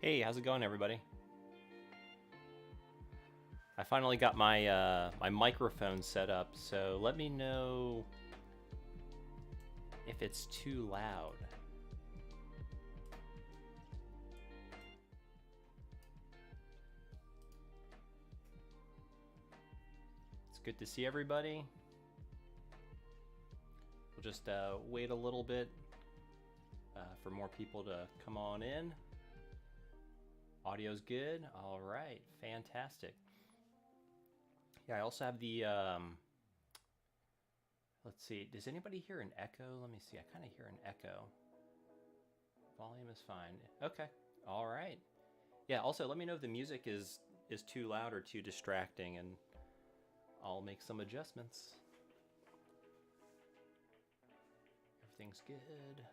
Hey, how's it going, everybody? I finally got my my microphone set up, so let me know if it's too loud. It's good to see everybody. We'll just wait a little bit for more people to come on in. Audio's good. All right, fantastic. Yeah, I also have the, let's see, does anybody hear an echo? Let me see, I kind of hear an echo. Volume is fine. Okay, all right. Yeah, also let me know if the music is too loud or too distracting, and I'll make some adjustments. Everything's good.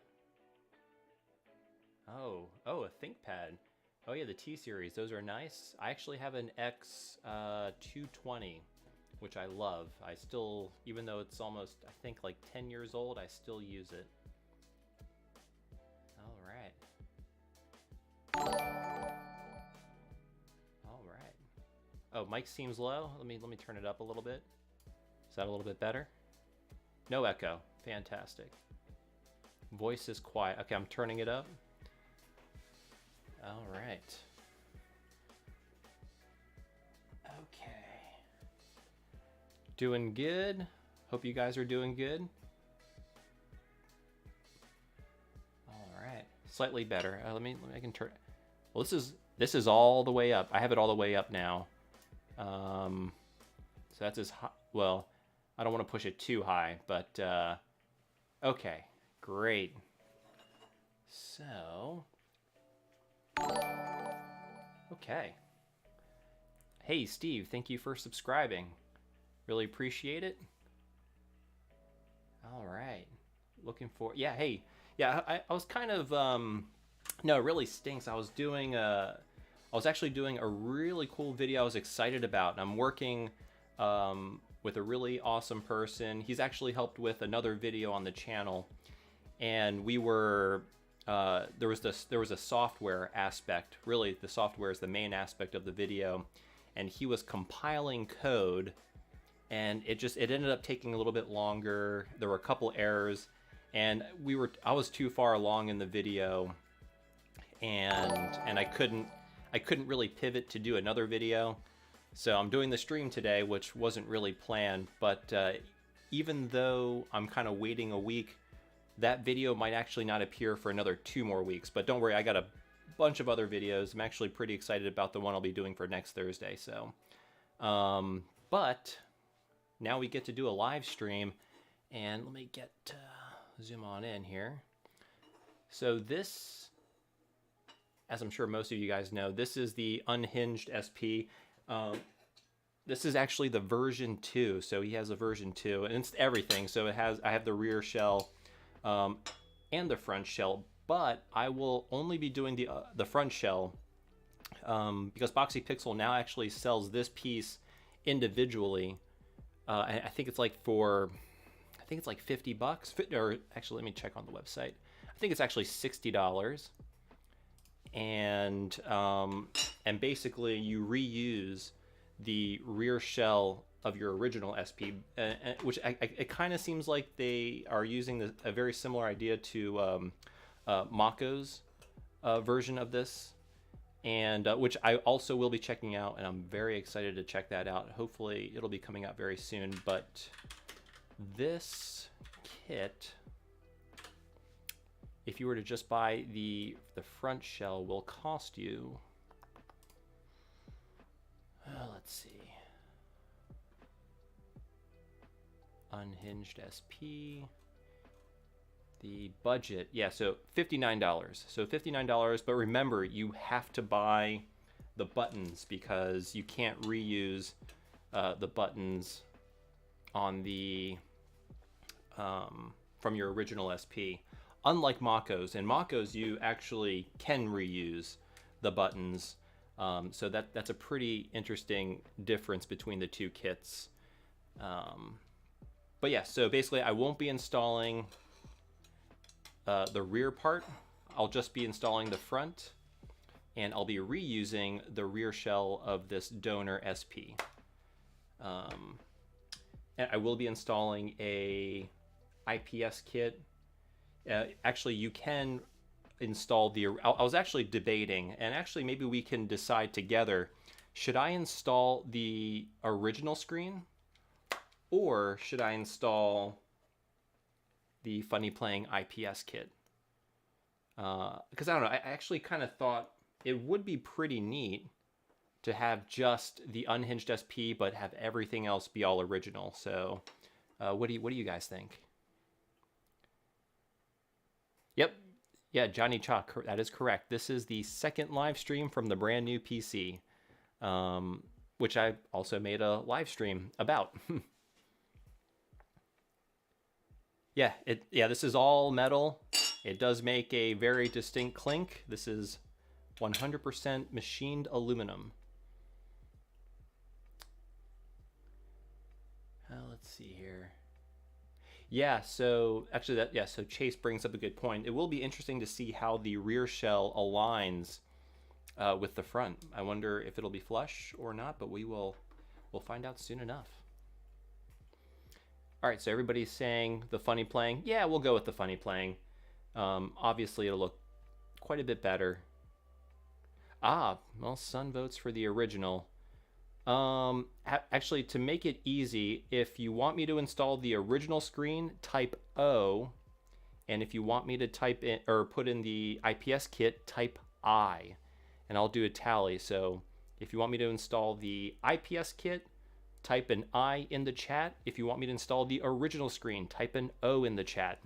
Oh, a ThinkPad. Oh yeah, the T-Series, those are nice. I actually have an X220, which I love. I still, even though it's almost, I think like 10 years old, I still use it. All right. All right. Oh, mic seems low. Let me turn it up a little bit. Is that a little bit better? No echo. Fantastic. Voice is quiet. Okay, I'm turning it up. All right. Okay. Doing good. Hope you guys are doing good. All right. Slightly better. I can turn. Well, this is all the way up. I have it all the way up now. So that's as high. Well, I don't want to push it too high, but okay. Great. So. Okay. Hey, Steve, thank you for subscribing. Really appreciate it. All right. Looking for, yeah, hey. Yeah, I was kind of, no, it really stinks. I was actually doing a really cool video I was excited about. And I'm working with a really awesome person. He's actually helped with another video on the channel. And we were, there was a software aspect. Really, the software is the main aspect of the video, and he was compiling code, and it ended up taking a little bit longer. There were a couple errors, and I was too far along in the video, and I couldn't really pivot to do another video. So I'm doing the stream today, which wasn't really planned, but even though I'm kind of waiting a week, that video might actually not appear for another 2 more weeks, but don't worry, I got a bunch of other videos. I'm actually pretty excited about the one I'll be doing for next Thursday. So, but now we get to do a live stream, and let me get zoom on in here. So this, as I'm sure most of you guys know, this is the Unhinged SP. This is actually the version 2. So he has a version 2, and it's everything. So I have the rear shell. And the front shell, but I will only be doing the front shell because Boxy Pixel now actually sells this piece individually. I think it's like $50, or actually let me check on the website. I think it's actually $60, and basically you reuse the rear shell of your original SP, which it kind of seems like they are using a very similar idea to Macho's version of this, and which I also will be checking out, and I'm very excited to check that out. Hopefully it'll be coming out very soon. But this kit, if you were to just buy the front shell, will cost you, let's see, Unhinged SP, the budget, yeah, so $59. So $59, but remember, you have to buy the buttons because you can't reuse the buttons on the from your original SP. Unlike Macho's, in Macho's you actually can reuse the buttons. So that's a pretty interesting difference between the two kits. But yeah, so basically I won't be installing the rear part. I'll just be installing the front. and I'll be reusing the rear shell of this donor SP. And I will be installing a IPS kit. Actually, you can install the... I was actually debating, and actually maybe we can decide together, should I install the original screen, or should I install the Funny Playing IPS kit? Because I don't know, I actually kind of thought it would be pretty neat to have just the unhinged SP, but have everything else be all original. So, what do you guys think? Yep, yeah, Johnny Chalk, that is correct. This is the second live stream from the brand new PC, which I also made a live stream about. Yeah, this is all metal. It does make a very distinct clink. This is 100% machined aluminum. Let's see here. Yeah, so actually so Chase brings up a good point. It will be interesting to see how the rear shell aligns with the front. I wonder if it'll be flush or not, but we'll find out soon enough. All right, so everybody's saying the Funny Playing. Yeah, we'll go with the Funny Playing. Obviously, it'll look quite a bit better. Well, Sun votes for the original. Actually, to make it easy, if you want me to install the original screen, type O. And if you want me to type in or put in the IPS kit, type I. And I'll do a tally. So if you want me to install the IPS kit, type an I in the chat. If you want me to install the original screen, type an O in the chat.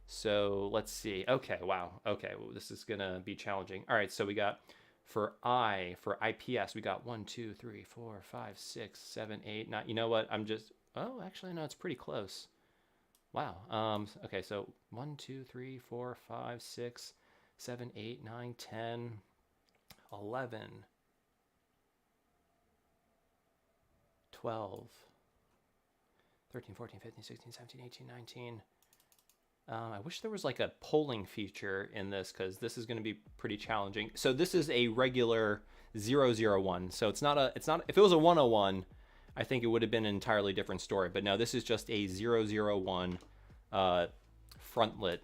So let's see. Okay, wow. Okay, well, this is gonna be challenging. All right, so we got for IPS, we got 1, 2, 3, 4, 5, 6, 7, 8, 9. You know what? Oh, actually, no, it's pretty close. Wow. Okay, so 1, 2, 3, 4, 5, 6, 7, 8, 9, 10, 11, 12, 13, 14, 15, 16, 17, 18, 19. I wish there was like a polling feature in this, because this is going to be pretty challenging. So this is a regular 001. So it's not, if it was a 101, I think it would have been an entirely different story. But no, this is just a 001 frontlit.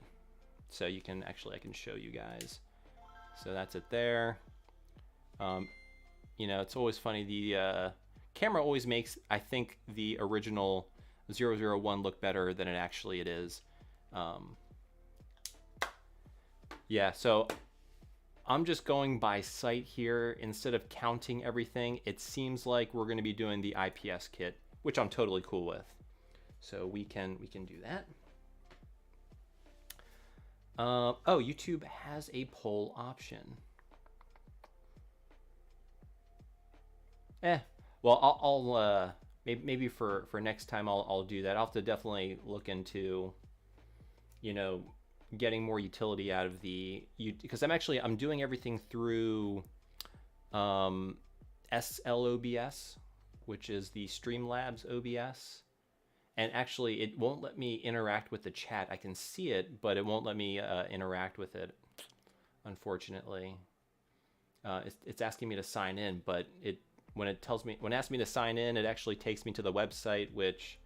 So you can actually, I can show you guys. So that's it there. You know, it's always funny. The camera always makes, I think, the original 001 look better than it actually is. Yeah, so I'm just going by sight here. Instead of counting everything, it seems like we're going to be doing the IPS kit, which I'm totally cool with. So we can do that. Oh, YouTube has a poll option. Well, I'll maybe for next time I'll do that. I'll have to definitely look into, you know, getting more utility out of because I'm doing everything through SLOBS, which is the Streamlabs OBS. And actually, it won't let me interact with the chat. I can see it, but it won't let me interact with it, unfortunately. It's asking me to sign in, but when it asks me to sign in, it actually takes me to the website, which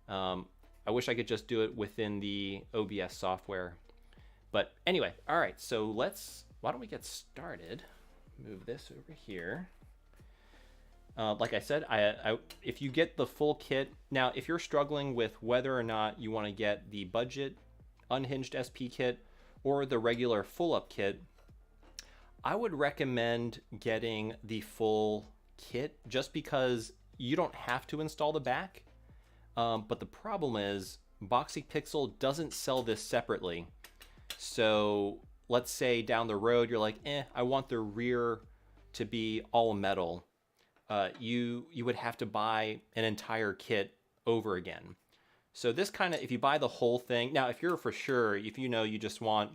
I wish I could just do it within the OBS software. But anyway, all right, so why don't we get started? Move this over here. Like I said, if you get the full kit, now if you're struggling with whether or not you want to get the budget unhinged SP kit or the regular full up kit, I would recommend getting the full kit, just because you don't have to install the back. But the problem is Boxy Pixel doesn't sell this separately. So let's say down the road you're like, I want the rear to be all metal. You would have to buy an entire kit over again. So this kind of, if you buy the whole thing, now if you're for sure, if you know you just want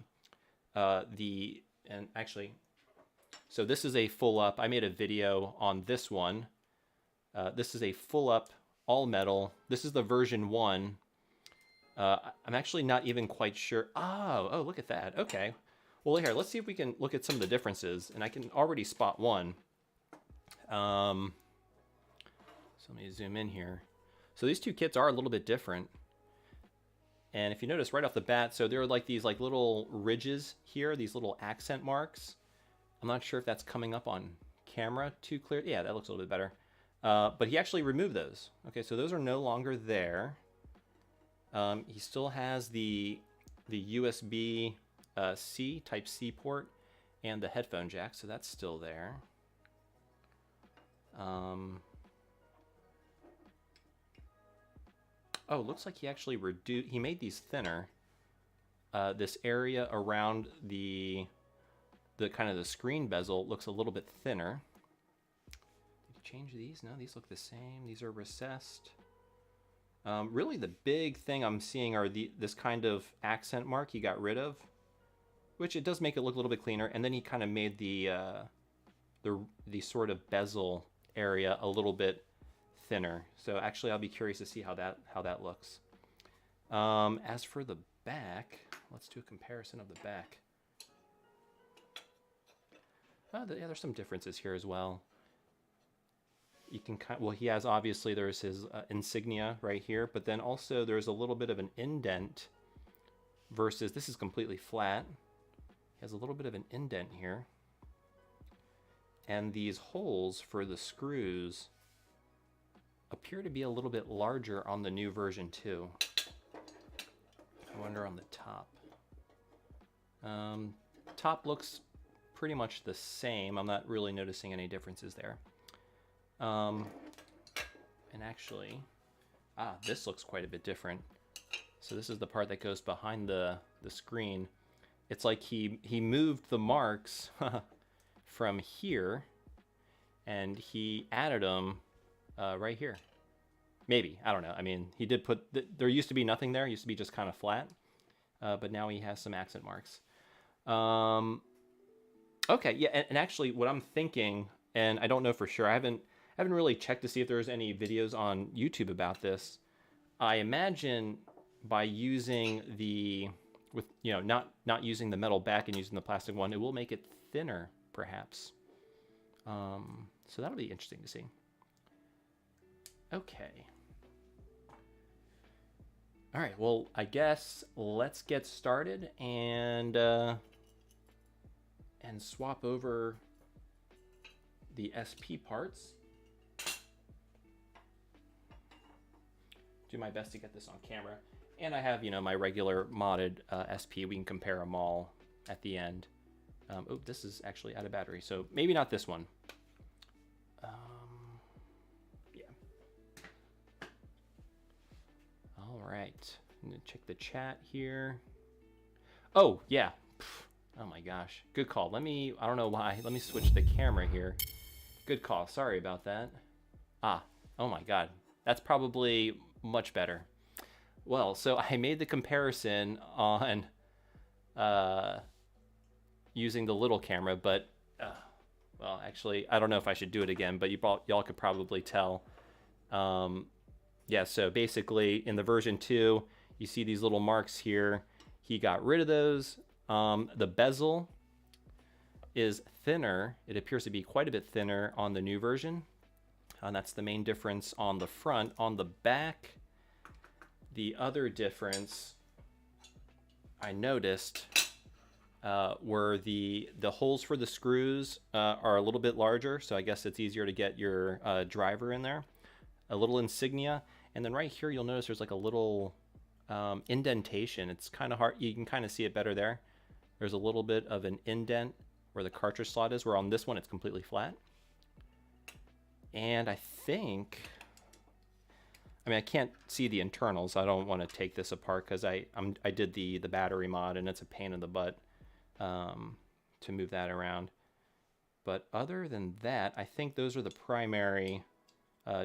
and actually, so this is a full up. I made a video on this one. This is a full up all metal. This is the version 1. I'm actually not even quite sure. Oh, look at that. Okay. Well, here, let's see if we can look at some of the differences, and I can already spot one. So let me zoom in here. So these two kits are a little bit different. And if you notice right off the bat, so there are like these like little ridges here, these little accent marks. I'm not sure if that's coming up on camera too clear. Yeah, that looks a little bit better. But he actually removed those. Okay, so those are no longer there. He still has the USB C, Type C port, and the headphone jack, so that's still there. Oh, looks like he actually he made these thinner. This area around the kind of the screen bezel looks a little bit thinner. Did you change these? No, these look the same. These are recessed. Really the big thing I'm seeing are this kind of accent mark he got rid of, which it does make it look a little bit cleaner. And then he kind of made the sort of bezel area a little bit thinner. So actually I'll be curious to see how that looks. As for the back, let's do a comparison of the back. Yeah, there's some differences here as well. You can well, he has, obviously there's his insignia right here, but then also there's a little bit of an indent versus this is completely flat. He has a little bit of an indent here. And these holes for the screws appear to be a little bit larger on the new version too. I wonder on the top. Top looks pretty much the same. I'm not really noticing any differences there. And actually, this looks quite a bit different. So this is the part that goes behind the screen. It's like he moved the marks from here, and he added them right here. Maybe, I don't know. I mean, he did put, there used to be nothing there. It used to be just kind of flat. But now he has some accent marks. Okay, yeah, and actually what I'm thinking, and I don't know for sure, I haven't really checked to see if there's any videos on YouTube about this. I imagine by using not using the metal back and using the plastic one, it will make it thinner, perhaps. So that'll be interesting to see. Okay. All right, well, I guess let's get started and swap over the SP parts. Do my best to get this on camera. And I have, my regular modded SP. We can compare them all at the end. Oh, this is actually out of battery, so maybe not this one. Yeah. All right. I'm gonna check the chat here. Oh, yeah. Oh my gosh. Good call. I don't know why. Let me switch the camera here. Good call. Sorry about that. Oh my God. That's probably much better. Well, so I made the comparison on using the little camera, but well, actually, I don't know if I should do it again, but y'all could probably tell. Yeah, so basically in the version 2, you see these little marks here. He got rid of those. The bezel is thinner. It appears to be quite a bit thinner on the new version. And that's the main difference on the front. On the back, the other difference I noticed were the holes for the screws are a little bit larger, so I guess it's easier to get your driver in there. A little insignia, and then right here you'll notice there's like a little indentation. It's kind of hard, you can kind of see it better there. There's a little bit of an indent where the cartridge slot is, where on this one it's completely flat. And I think, I can't see the internals. I don't want to take this apart because I did the battery mod, and it's a pain in the butt to move that around. But other than that, I think those are the primary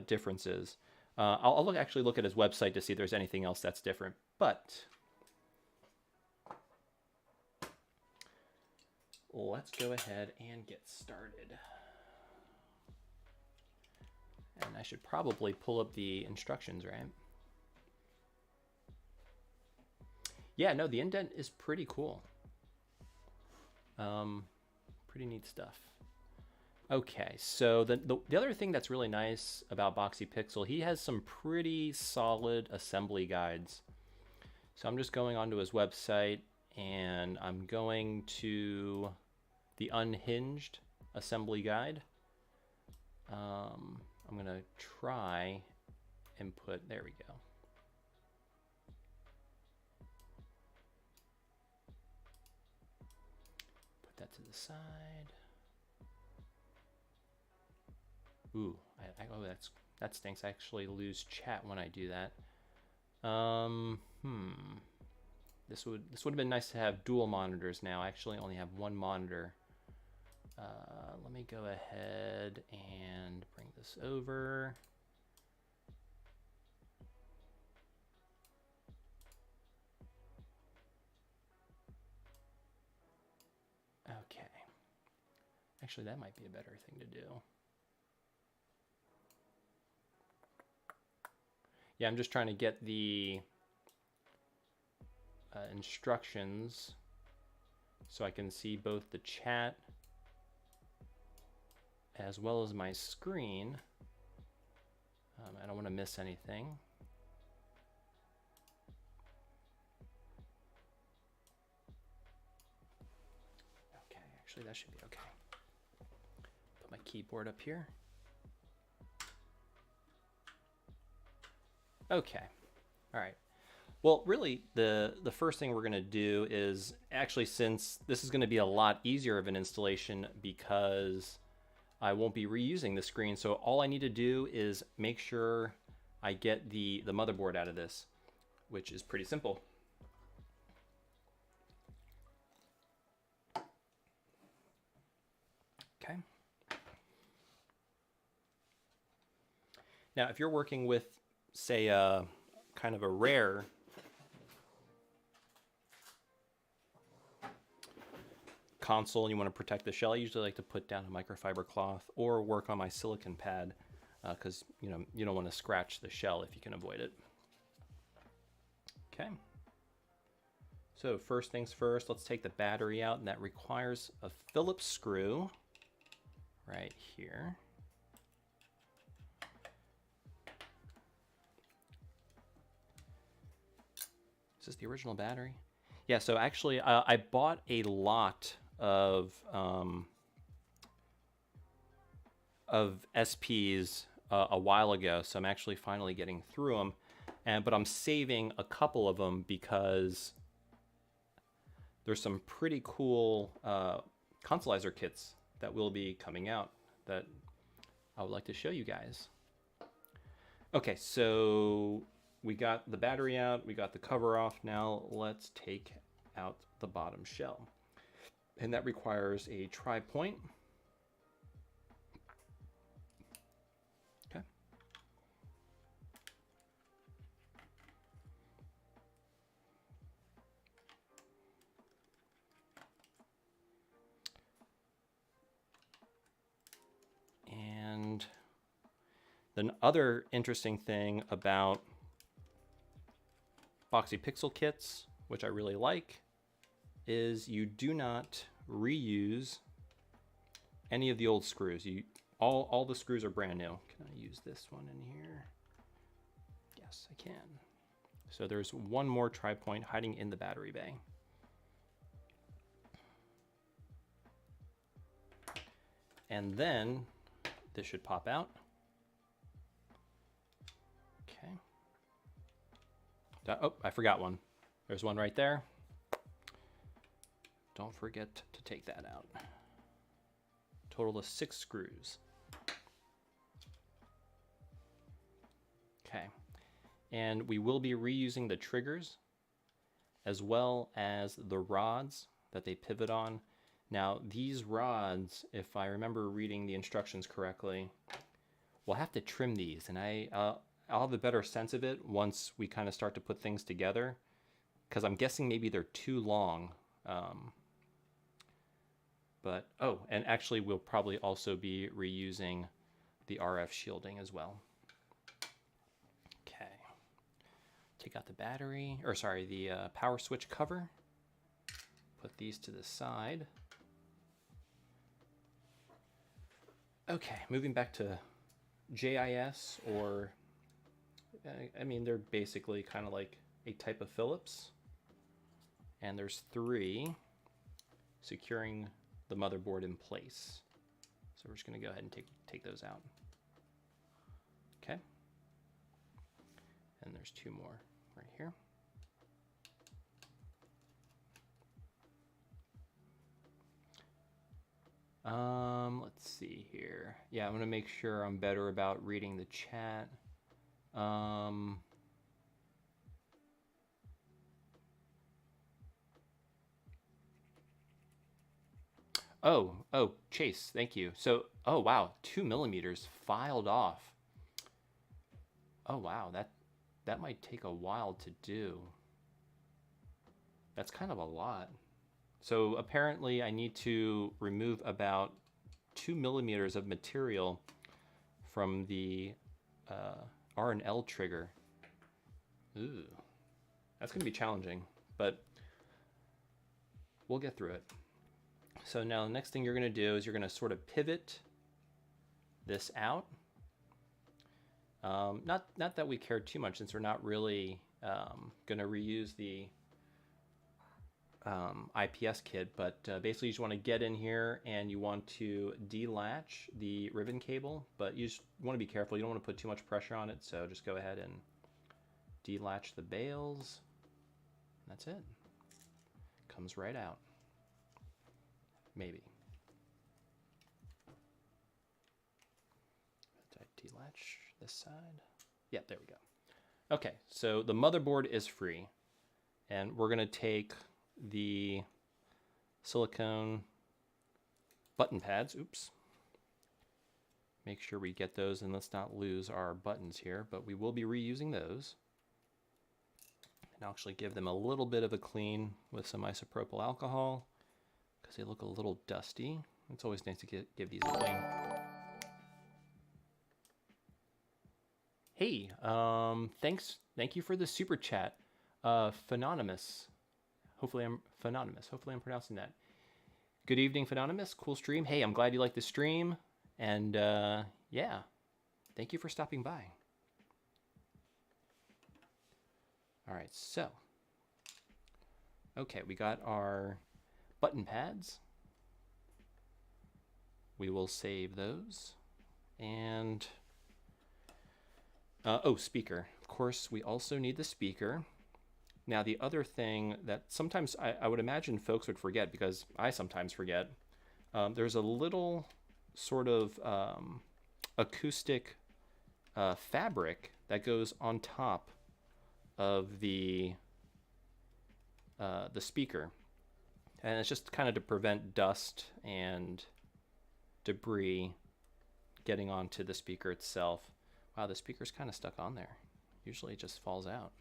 differences. I'll actually look at his website to see if there's anything else that's different. But let's go ahead and get started. And I should probably pull up the instructions, right? Yeah, no, the indent is pretty cool. Pretty neat stuff. Okay, so the other thing that's really nice about Boxy Pixel, he has some pretty solid assembly guides. So I'm just going onto his website and I'm going to the Unhinged assembly guide. I'm gonna try and put, there we go. Put that to the side. Ooh, oh, that stinks. I actually lose chat when I do that. This would have been nice to have dual monitors now. I actually only have one monitor. Let me go ahead and bring this over. Okay. Actually, that might be a better thing to do. Yeah, I'm just trying to get the instructions so I can see both the chat as well as my screen. I don't want to miss anything. Okay, actually that should be okay. Put my keyboard up here. Okay, all right. Well, really, the first thing we're going to do is actually, since this is going to be a lot easier of an installation because I won't be reusing the screen, so all I need to do is make sure I get the motherboard out of this, which is pretty simple. Okay. Now, if you're working with, say, kind of a rare console and you want to protect the shell, I usually like to put down a microfiber cloth or work on my silicon pad because you don't want to scratch the shell if you can avoid it. Okay. So first things first, let's take the battery out, and that requires a Phillips screw right here. Is this the original battery? Yeah, so actually I bought a lot of SPs a while ago, so I'm actually finally getting through them, but I'm saving a couple of them because there's some pretty cool consolizer kits that will be coming out that I would like to show you guys. Okay, so we got the battery out, we got the cover off. Now let's take out the bottom shell. And that requires a tri-point. Okay. And the other interesting thing about Boxy Pixel kits, which I really like, is you do not reuse any of the old screws. All the screws are brand new. Can I use this one in here? Yes, I can. So there's one more tri-point hiding in the battery bay. And then this should pop out. Okay. Oh, I forgot one. There's one right there. Don't forget to take that out. Total of 6 screws. Okay. And we will be reusing the triggers as well as the rods that they pivot on. Now, these rods, if I remember reading the instructions correctly, we'll have to trim these, and I'll have a better sense of it once we kind of start to put things together, because I'm guessing maybe they're too long. But, oh, and actually we'll probably also be reusing the RF shielding as well. Okay. Take out the battery, or sorry, the power switch cover. Put these to the side. Okay, moving back to JIS, or I mean, they're basically kind of like a type of Phillips. And there's 3 securing the motherboard in place. So we're just going to go ahead and take those out. Okay. And there's 2 more right here. Let's see here. Yeah, I'm going to make sure I'm better about reading the chat. Oh, Chase, thank you. So, oh wow, 2 millimeters filed off. Oh wow, that might take a while to do. That's kind of a lot. So apparently I need to remove about 2 millimeters of material from the R and L trigger. Ooh, that's gonna be challenging, but we'll get through it. So now the next thing you're gonna do is you're gonna sort of pivot this out. Not that we care too much, since we're not really gonna reuse the IPS kit, but basically you just want to get in here and you want to delatch the ribbon cable, but you just want to be careful. You don't want to put too much pressure on it, so just go ahead and delatch the bales. That's it. Comes right out. Maybe. Did I delatch this side? Yeah, there we go. Okay, so the motherboard is free, and we're going to take the silicone button pads. Oops. Make sure we get those, and let's not lose our buttons here, but we will be reusing those. And I'll actually give them a little bit of a clean with some isopropyl alcohol because they look a little dusty. It's always nice to give these a clean. Hey, thank you for the super chat, Phenonymous. Hopefully I'm pronouncing that. Good evening, Phenonymous. Cool stream. Hey, I'm glad you liked the stream. And yeah, thank you for stopping by. All right, so, okay, we got our button pads. We will save those. And, oh, speaker. Of course, we also need the speaker. Now, the other thing that sometimes I would imagine folks would forget, because I sometimes forget, there's a little sort of acoustic fabric that goes on top of the speaker. And it's just kind of to prevent dust and debris getting onto the speaker itself. Wow, the speaker's kind of stuck on there. Usually it just falls out.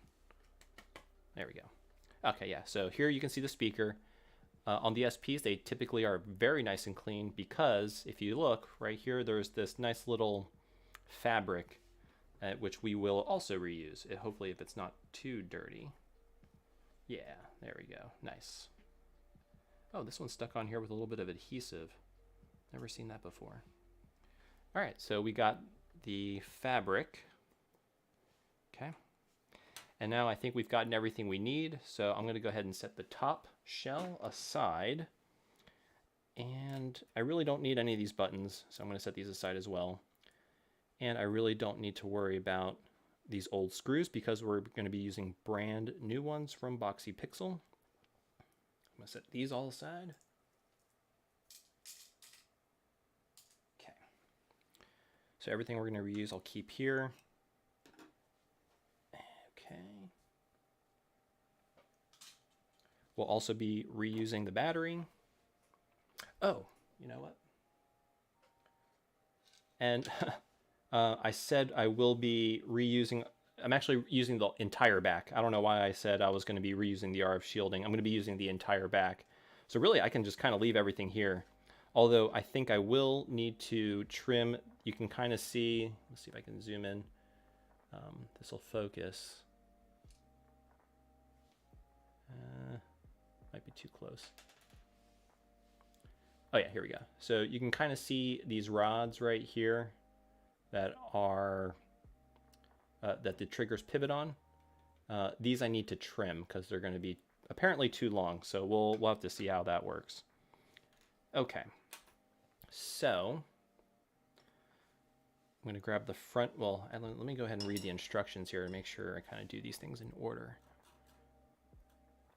There we go. Okay, yeah, so here you can see the speaker. On the SPs, they typically are very nice and clean because if you look right here, there's this nice little fabric which we will also reuse, hopefully if it's not too dirty. Yeah, there we go. Nice. Oh, this one's stuck on here with a little bit of adhesive. Never seen that before. All right, so we got the fabric. Okay. And now I think we've gotten everything we need, so I'm going to go ahead and set the top shell aside. And I really don't need any of these buttons, so I'm going to set these aside as well. And I really don't need to worry about these old screws because we're going to be using brand new ones from Boxy Pixel. I'm going to set these all aside. Okay. So everything we're going to reuse I'll keep here. Okay. We'll also be reusing the battery. Oh, you know what? And I said I will be reusing, I'm actually using the entire back. I don't know why I said I was going to be reusing the RF shielding. I'm going to be using the entire back. So really I can just kind of leave everything here. Although I think I will need to trim, you can kind of see, let's see if I can zoom in. This will focus. Might be too close. Oh yeah, here we go. So you can kind of see these rods right here that are that the triggers pivot on. These I need to trim because they're going to be apparently too long. So we'll have to see how that works. Okay. So I'm going to grab the front. Well, let me go ahead and read the instructions here to make sure I kind of do these things in order.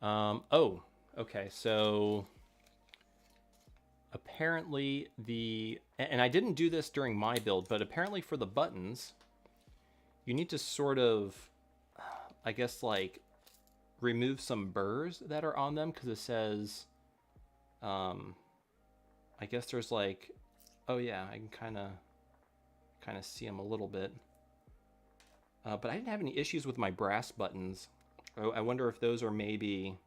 Oh, okay. So apparently and I didn't do this during my build, but apparently for the buttons, you need to sort of, I guess, like remove some burrs that are on them because it says, I guess there's like, oh yeah, I can kind of see them a little bit. But I didn't have any issues with my brass buttons. I wonder if those are maybe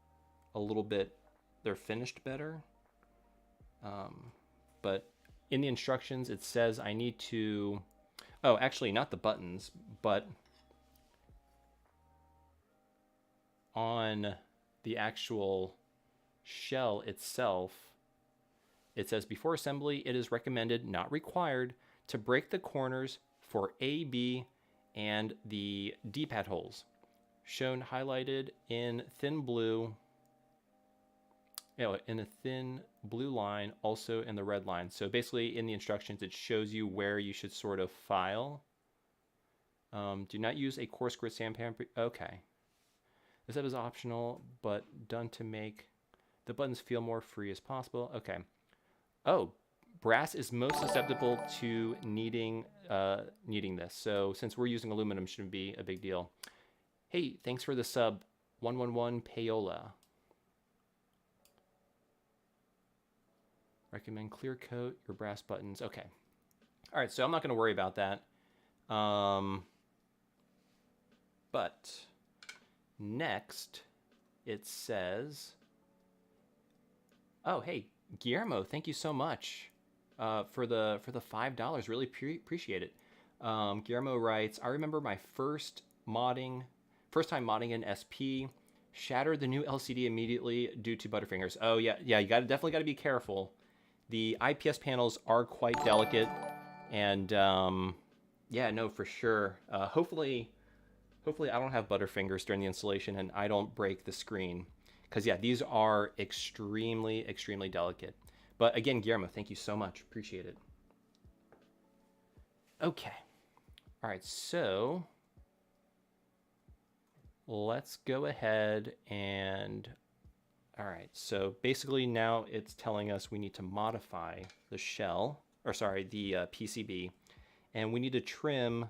a little bit, they're finished better. But in the instructions, it says I need to, oh, actually not the buttons, but on the actual shell itself, it says before assembly, it is recommended, not required, to break the corners for A, B, and the D-pad holes, shown highlighted in thin blue, in a thin blue line, also in the red line. So basically in the instructions, it shows you where you should sort of file. Do not use a coarse grit sandpaper. Okay. This step is optional, but done to make the buttons feel more free as possible. Okay. Oh, brass is most susceptible to needing this. So since we're using aluminum, shouldn't be a big deal. Hey, thanks for the sub, 111 Payola. Recommend clear coat your brass buttons. Okay. All right, so I'm not going to worry about that. But next, it says, oh, hey, Guillermo, thank you so much for the $5. Really appreciate it. Guillermo writes, I remember my first time modding an SP, shattered the new LCD immediately due to butterfingers. Oh yeah, you definitely got to be careful. The IPS panels are quite delicate, and yeah, no, for sure. Hopefully I don't have butterfingers during the installation and I don't break the screen, because yeah, these are extremely delicate. But again, Guillermo, thank you so much. Appreciate it. Okay. All right, so let's go ahead and, all right, so basically now it's telling us we need to modify the shell, or sorry, the PCB, and we need to trim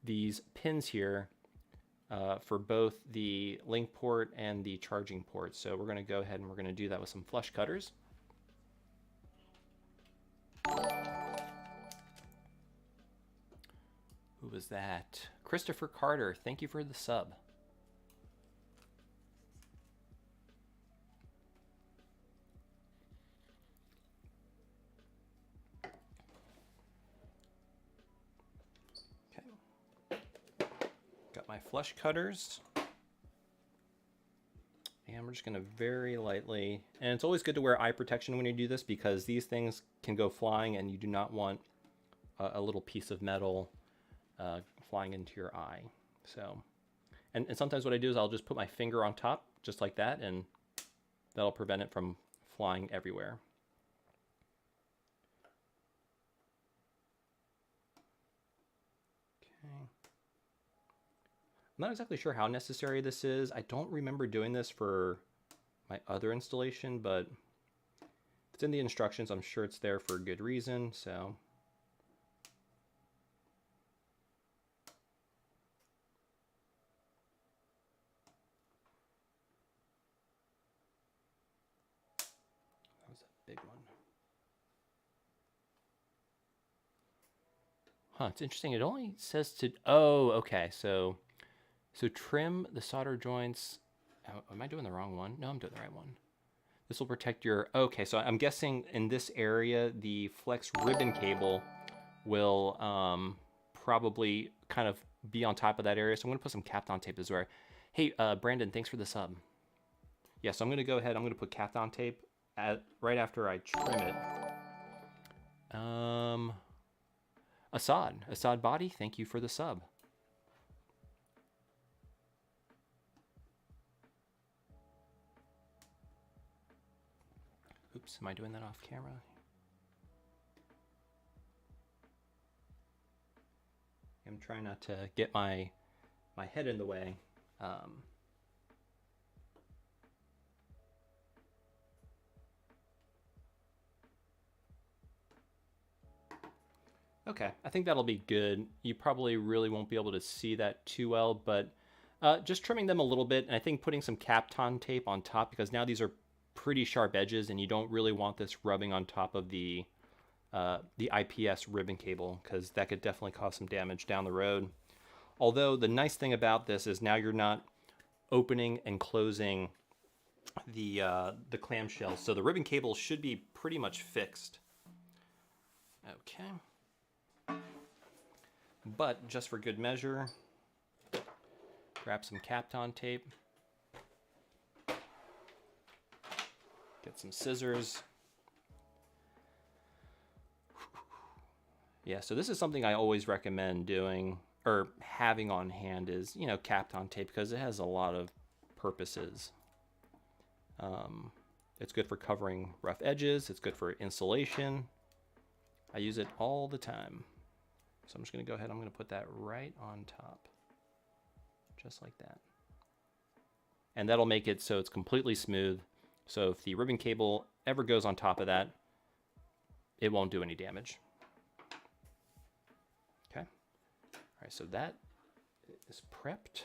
these pins here for both the link port and the charging port. So we're going to go ahead and we're going to do that with some flush cutters. Who was that? Christopher Carter, thank you for the sub. Okay. Got my flush cutters. And we're just going to very lightly, and it's always good to wear eye protection when you do this because these things can go flying and you do not want a little piece of metal flying into your eye. So, and sometimes what I do is I'll just put my finger on top just like that, and that'll prevent it from flying everywhere. Okay. I'm not exactly sure how necessary this is. I don't remember doing this for my other installation, but if it's in the instructions, I'm sure it's there for a good reason, so. That was a big one. Huh, it's interesting. It only says to, oh, okay, so trim the solder joints. Oh, am I doing the wrong one? No, I'm doing the right one. This will protect your, okay, so I'm guessing in this area, the flex ribbon cable will probably kind of be on top of that area. So I'm gonna put some Kapton tape as well. Hey, Brandon, thanks for the sub. Yeah, so I'm gonna go ahead, I'm gonna put Kapton tape right after I trim it. Assad Body, thank you for the sub. Oops, am I doing that off camera? I'm trying not to get my head in the way. Okay, I think that'll be good. You probably really won't be able to see that too well, but just trimming them a little bit, and I think putting some Kapton tape on top, because now these are pretty sharp edges, and you don't really want this rubbing on top of the IPS ribbon cable, because that could definitely cause some damage down the road. Although the nice thing about this is now you're not opening and closing the clamshell, so the ribbon cable should be pretty much fixed. Okay. But just for good measure, grab some Kapton tape, get some scissors. Yeah, so this is something I always recommend doing or having on hand is, you know, Kapton tape, because it has a lot of purposes. It's good for covering rough edges. It's good for insulation. I use it all the time. So I'm just going to go ahead, I'm going to put that right on top, just like that. And that'll make it so it's completely smooth. So if the ribbon cable ever goes on top of that, it won't do any damage. Okay. All right, so that is prepped.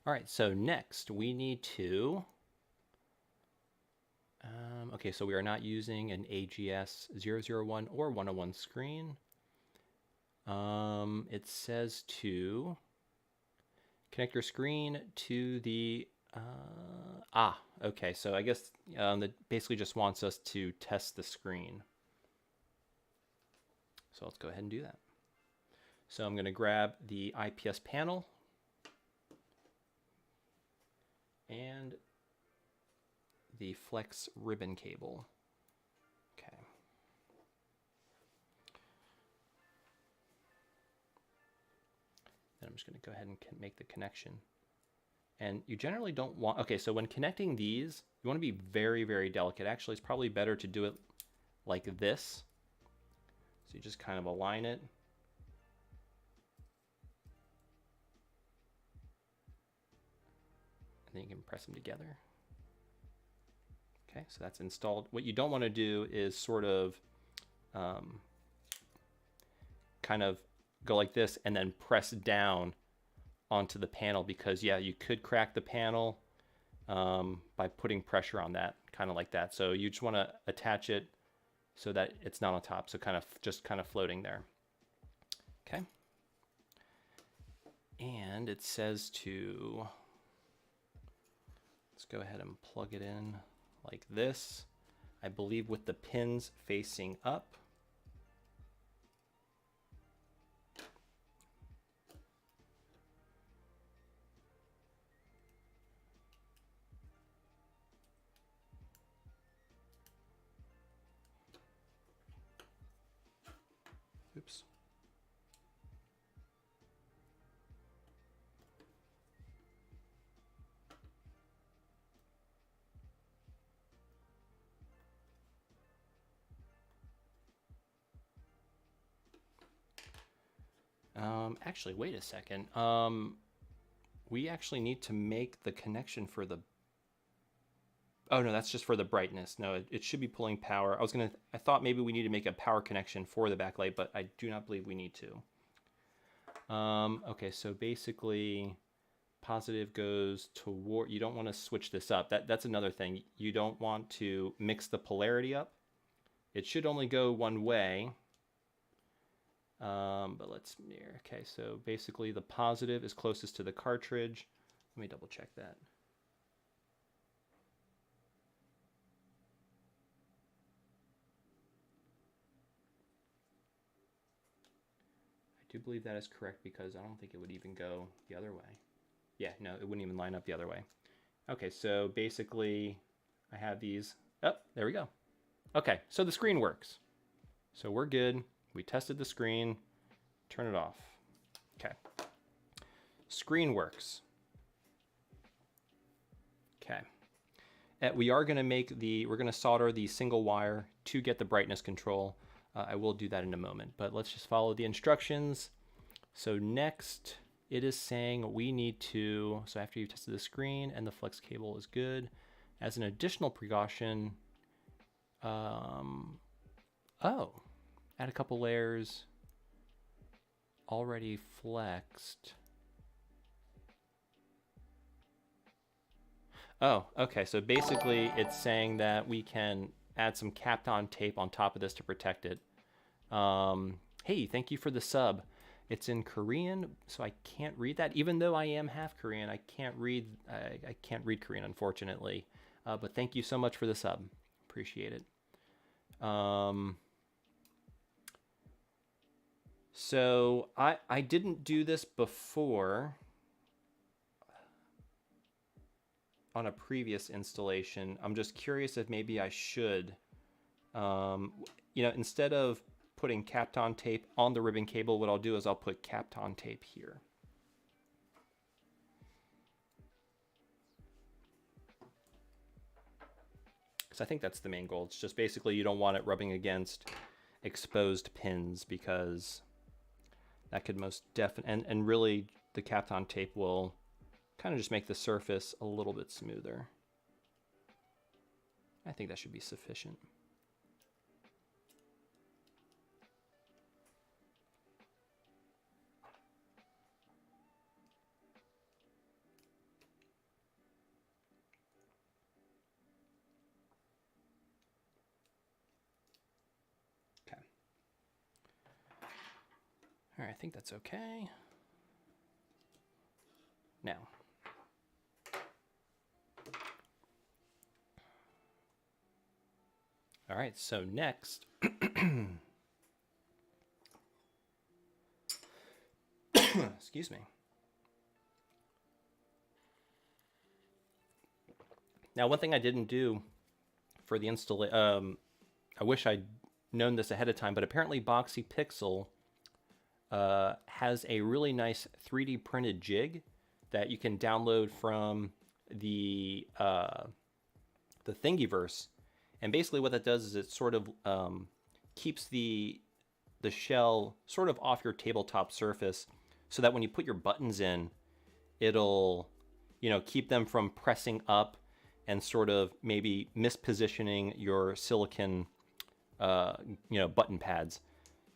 All right, so next we need to okay, so we are not using an AGS 001 or 101 screen. It says to connect your screen to the, okay, so I guess that basically just wants us to test the screen. So let's go ahead and do that. So I'm going to grab the IPS panel and the flex ribbon cable. Okay. Then I'm just going to go ahead and make the connection. And you generally don't want, okay, so when connecting these, you want to be very, very delicate. Actually, it's probably better to do it like this. So you just kind of align it. And then you can press them together. Okay, so that's installed. What you don't want to do is sort of kind of go like this and then press down onto the panel, because yeah, you could crack the panel by putting pressure on that, kind of like that. So you just want to attach it so that it's not on top, so just kind of floating there. Okay. And it says to, let's go ahead and plug it in like this, I believe with the pins facing up. Oops. Actually, wait a second. We actually need to make the connection for the, oh no, that's just for the brightness. No, it should be pulling power. I thought maybe we need to make a power connection for the backlight, but I do not believe we need to. Okay, so basically positive goes toward, you don't want to switch this up. That's another thing. You don't want to mix the polarity up. It should only go one way. But let's mirror. Okay, so basically the positive is closest to the cartridge. Let me double check that. I do believe that is correct, because I don't think it would even go the other way. Yeah, no, it wouldn't even line up the other way. Okay, so basically I have these. Oh, there we go. Okay, so the screen works. So we're good. We tested the screen. Turn it off. Okay. Screen works. Okay. We are going to we're going to solder the single wire to get the brightness control. I will do that in a moment, but let's just follow the instructions. So next, it is saying we need to, so after you've tested the screen and the flex cable is good, as an additional precaution, oh, add a couple layers, already flexed. Oh, okay, so basically it's saying that we can add some Kapton tape on top of this to protect it. Hey, thank you for the sub. It's in Korean, so I can't read that. Even though I am half Korean, I can't read Korean, unfortunately. But thank you so much for the sub. Appreciate it. So I didn't do this before on a previous installation. I'm just curious if maybe I should. You know, instead of putting Kapton tape on the ribbon cable, what I'll do is I'll put Kapton tape here. Because I think that's the main goal. It's just basically you don't want it rubbing against exposed pins, because that could most definitely, and really the Kapton tape will kind of just make the surface a little bit smoother. I think that should be sufficient. All right, I think that's okay. Now, all right, so next, excuse me. Now, one thing I didn't do for the installation, I wish I'd known this ahead of time, but apparently Boxy Pixel has a really nice 3D printed jig that you can download from the Thingiverse, and basically what that does is it sort of keeps the shell sort of off your tabletop surface, so that when you put your buttons in, it'll, you know, keep them from pressing up and sort of maybe mispositioning your silicon, you know, button pads.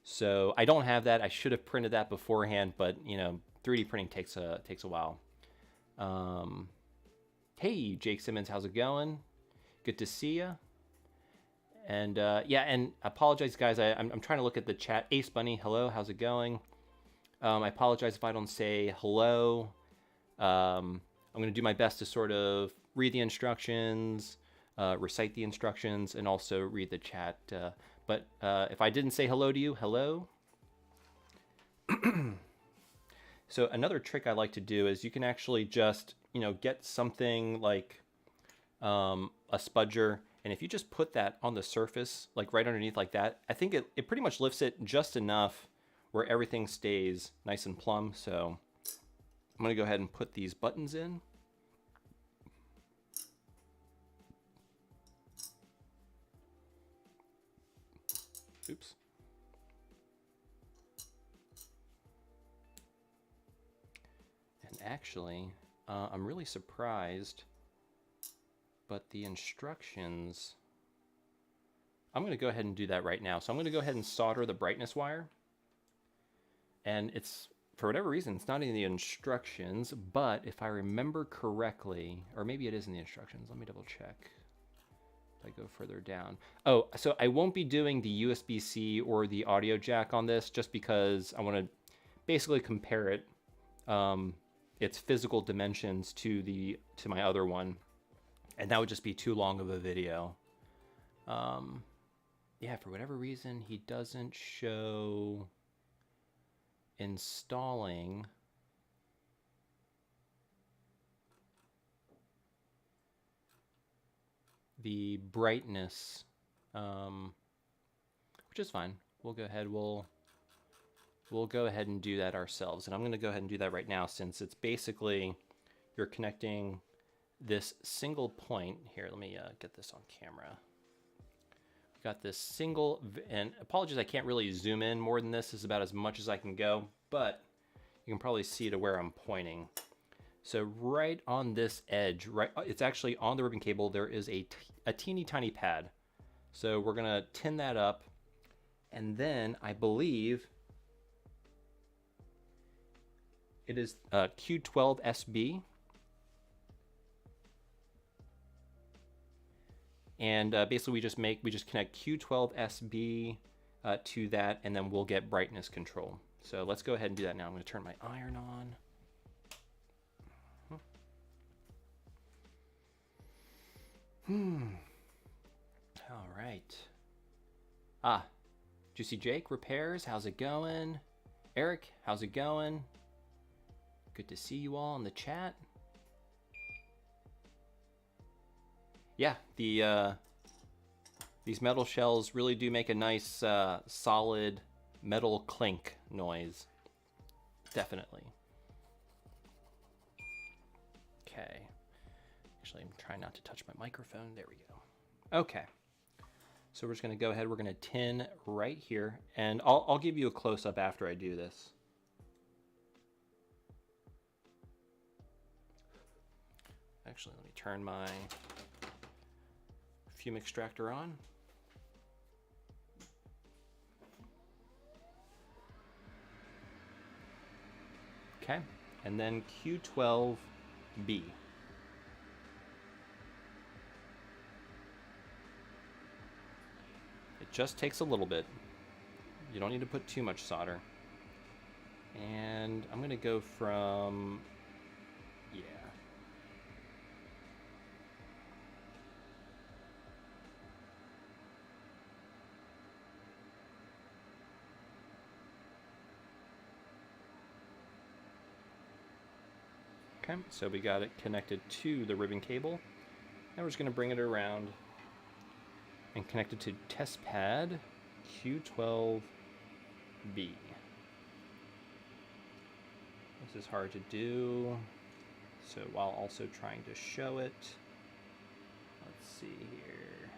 So I don't have that. I should have printed that beforehand, but you know, 3D printing takes a while. Hey, Jake Simmons, how's it going? Good to see you. And yeah, and apologize, guys. I'm trying to look at the chat. Ace Bunny, hello, how's it going? I apologize if I don't say hello. I'm going to do my best to sort of read the instructions, recite the instructions, and also read the chat. But if I didn't say hello to you, hello. So another trick I like to do is you can actually just, you know, get something like a spudger, and if you just put that on the surface, like right underneath like that, I think it pretty much lifts it just enough where everything stays nice and plumb. So I'm going to go ahead and put these buttons in. Oops. And actually, I'm really surprised, but the instructions, I'm going to go ahead and do that right now. So I'm going to go ahead and solder the brightness wire. And it's, for whatever reason, it's not in the instructions, but if I remember correctly, or maybe it is in the instructions, let me double check. If I go further down. Oh, so I won't be doing the USB-C or the audio jack on this, just because I want to basically compare it, its physical dimensions to my other one, and that would just be too long of a video. Yeah, for whatever reason, he doesn't show installing the brightness, which is fine. We'll go ahead. We'll go ahead and do that ourselves. And I'm going to go ahead and do that right now, since it's basically you're connecting this single point. Here, let me get this on camera. We've got this single, and apologies, I can't really zoom in more than this. This is about as much as I can go, but you can probably see to where I'm pointing. So right on this edge, right, it's actually on the ribbon cable, there is a teeny tiny pad. So we're gonna tin that up, and then I believe it is Q12 SB. And basically we just connect Q12 SB to that, and then we'll get brightness control. So let's go ahead and do that now. I'm going to turn my iron on. All right. Juicy Jake Repairs, how's it going? Eric, how's it going? Good to see you all in the chat. Yeah, these metal shells really do make a nice solid metal clink noise. Definitely. Okay. Actually, I'm trying not to touch my microphone. There we go. Okay. So we're just going to go ahead. We're going to tin right here, and I'll give you a close-up after I do this. Actually, let me turn my fume extractor on. Okay, and then Q12B. It just takes a little bit. You don't need to put too much solder. And I'm gonna go from, yeah. Okay, so we got it connected to the ribbon cable. Now we're just going to bring it around and connect it to test pad Q12B. This is hard to do, so while also trying to show it, let's see here.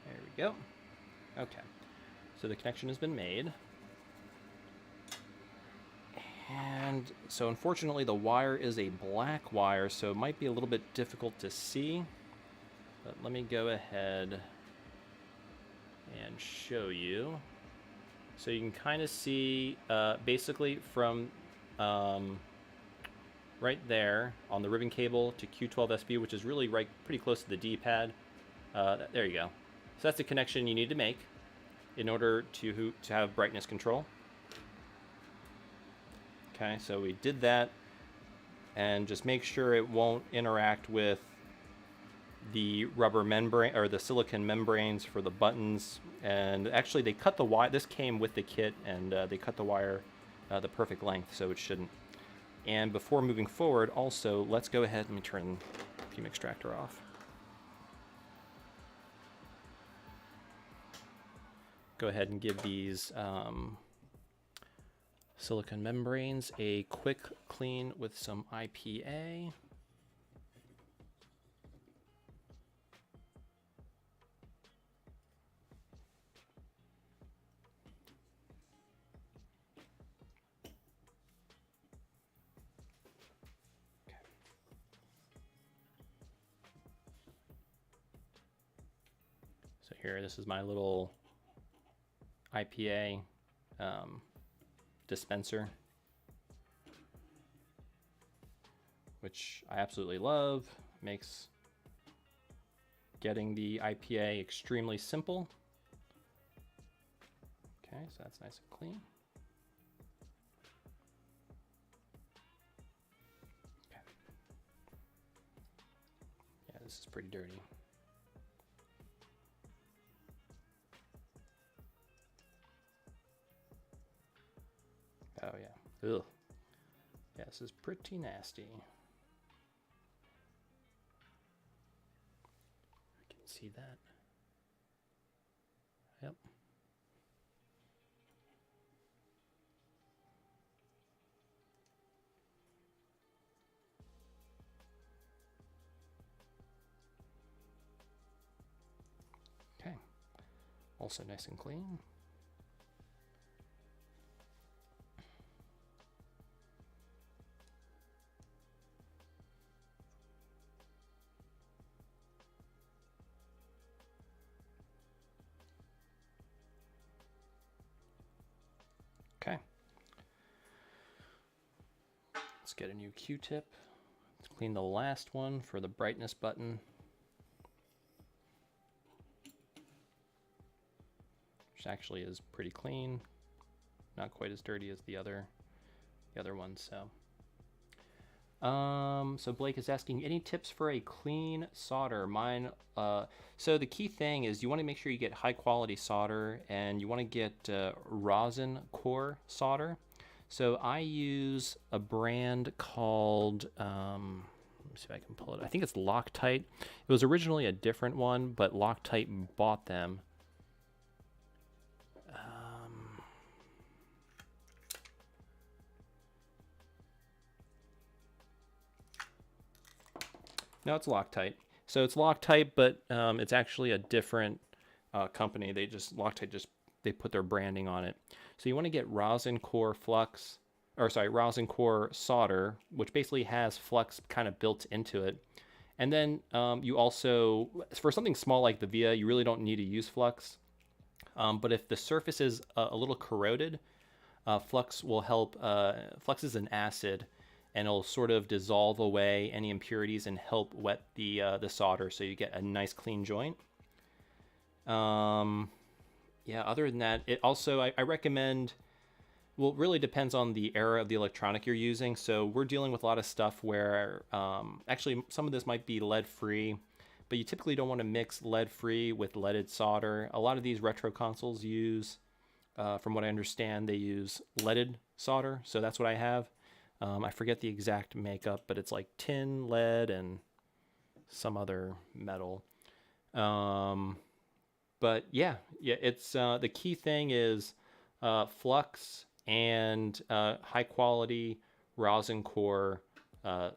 There we go. Okay, so the connection has been made. And so unfortunately the wire is a black wire, so it might be a little bit difficult to see. But let me go ahead and show you. So you can kind of see basically from right there on the ribbon cable to Q12SB, which is really pretty close to the D-pad. There you go. So that's the connection you need to make in order to have brightness control. Okay, so we did that, and just make sure it won't interact with the rubber membrane or the silicone membranes for the buttons. And actually they cut the wire, this came with the kit, and they cut the wire the perfect length, so it shouldn't. And before moving forward, also, let's go ahead and turn the fume extractor off. Go ahead and give these silicone membranes a quick clean with some IPA. So here, this is my little IPA dispenser, which I absolutely love. Makes getting the IPA extremely simple. Okay, so that's nice and clean. Okay. Yeah, this is pretty dirty. Oh yeah. Ugh. Yeah, this is pretty nasty. see that. Yep. Okay. Also nice and clean. Okay. Let's get a new Q-tip. Let's clean the last one for the brightness button. Which actually is pretty clean. Not quite as dirty as the other ones, so. So Blake is asking, any tips for a clean solder? Mine, so the key thing is you want to make sure you get high quality solder, and you want to get rosin core solder. So I use a brand called, let me see if I can pull it. I think it's Loctite. It was originally a different one, but Loctite bought them. No, it's Loctite. So it's Loctite, but it's actually a different company. Loctite they put their branding on it. So you want to get rosin core rosin core solder, which basically has flux kind of built into it. And then you also, for something small like the Via, you really don't need to use flux. But if the surface is a little corroded, flux will help. Flux is an acid, and it'll sort of dissolve away any impurities and help wet the solder, so you get a nice clean joint. Yeah, other than that, it also, I recommend, well, it really depends on the era of the electronic you're using. So we're dealing with a lot of stuff where, actually some of this might be lead-free, but you typically don't want to mix lead-free with leaded solder. A lot of these retro consoles use, from what I understand, they use leaded solder, so that's what I have. I forget the exact makeup, but it's like tin, lead, and some other metal. But yeah, it's the key thing is flux and high quality rosin core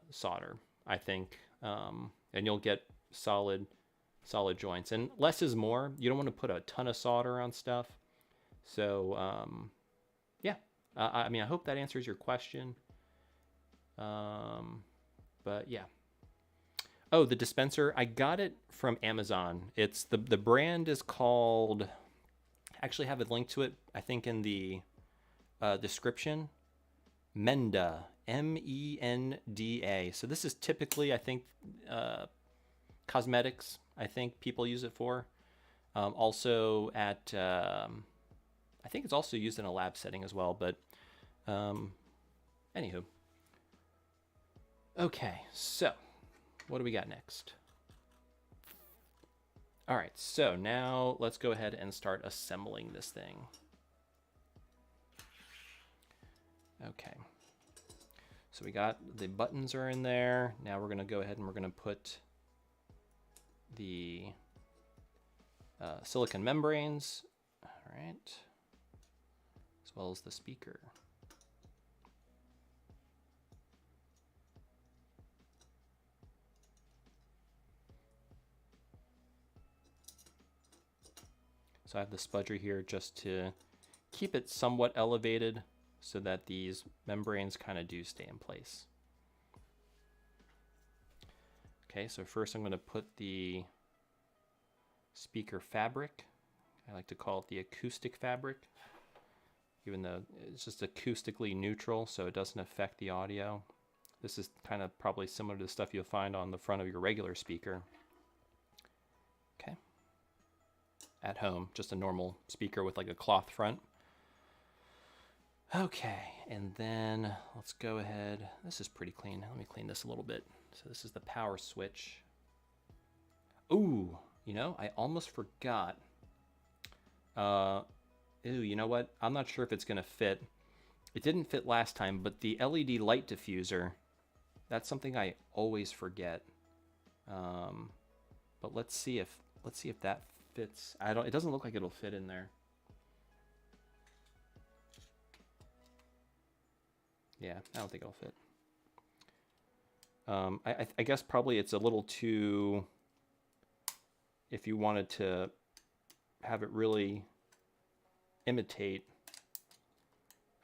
solder, I think, and you'll get solid joints. And less is more. You don't want to put a ton of solder on stuff. So yeah, I mean, I hope that answers your question. But yeah. Oh, the dispenser, I got it from Amazon. It's the brand is called, I actually have a link to it, I think in the description. Menda, M-E-N-D-A. So this is typically, I think, cosmetics, I think people use it for. Also at, I think it's also used in a lab setting as well, but anywho. Okay, so what do we got next? All right, so now let's go ahead and start assembling this thing. Okay, so we got the buttons are in there. Now we're gonna go ahead and we're gonna put the silicon membranes, all right, as well as the speaker. So I have the spudger here just to keep it somewhat elevated so that these membranes kind of do stay in place. Okay, so first I'm going to put the speaker fabric. I like to call it the acoustic fabric, even though it's just acoustically neutral, so it doesn't affect the audio. This is kind of probably similar to the stuff you'll find on the front of your regular speaker. Okay. At home, just a normal speaker with like a cloth front. Okay, and then let's go ahead. This is pretty clean. Let me clean this a little bit. So this is the power switch. Ooh, you know, I almost forgot. Ooh, you know what? I'm not sure if it's gonna fit. It didn't fit last time, but the LED light diffuser, that's something I always forget. But let's see if let's see if that fits. I don't, it doesn't look like it'll fit in there. Yeah, I don't think it'll fit. I guess probably it's a little too, if you wanted to have it really imitate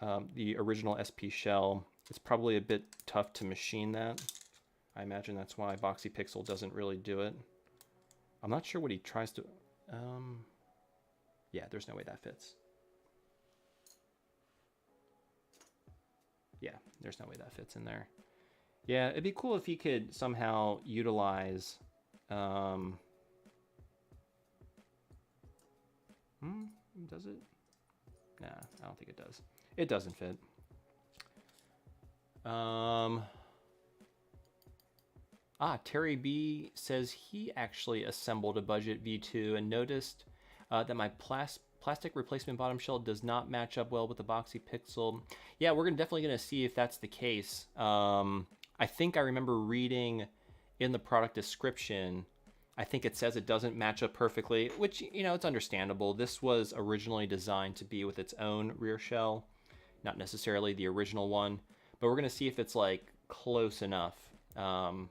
the original SP shell, it's probably a bit tough to machine that. I imagine that's why Boxy Pixel doesn't really do it. I'm not sure what he tries to, yeah, there's no way that fits. Yeah, there's no way that fits in there. Yeah, it'd be cool if he could somehow utilize, does it? Nah, I don't think it does. It doesn't fit. Terry B says he actually assembled a budget V2 and noticed that my plastic replacement bottom shell does not match up well with the Boxy Pixel. Yeah, we're definitely going to see if that's the case. I think I remember reading in the product description, I think it says it doesn't match up perfectly, which, you know, it's understandable. This was originally designed to be with its own rear shell, not necessarily the original one, but we're going to see if it's like close enough. I'm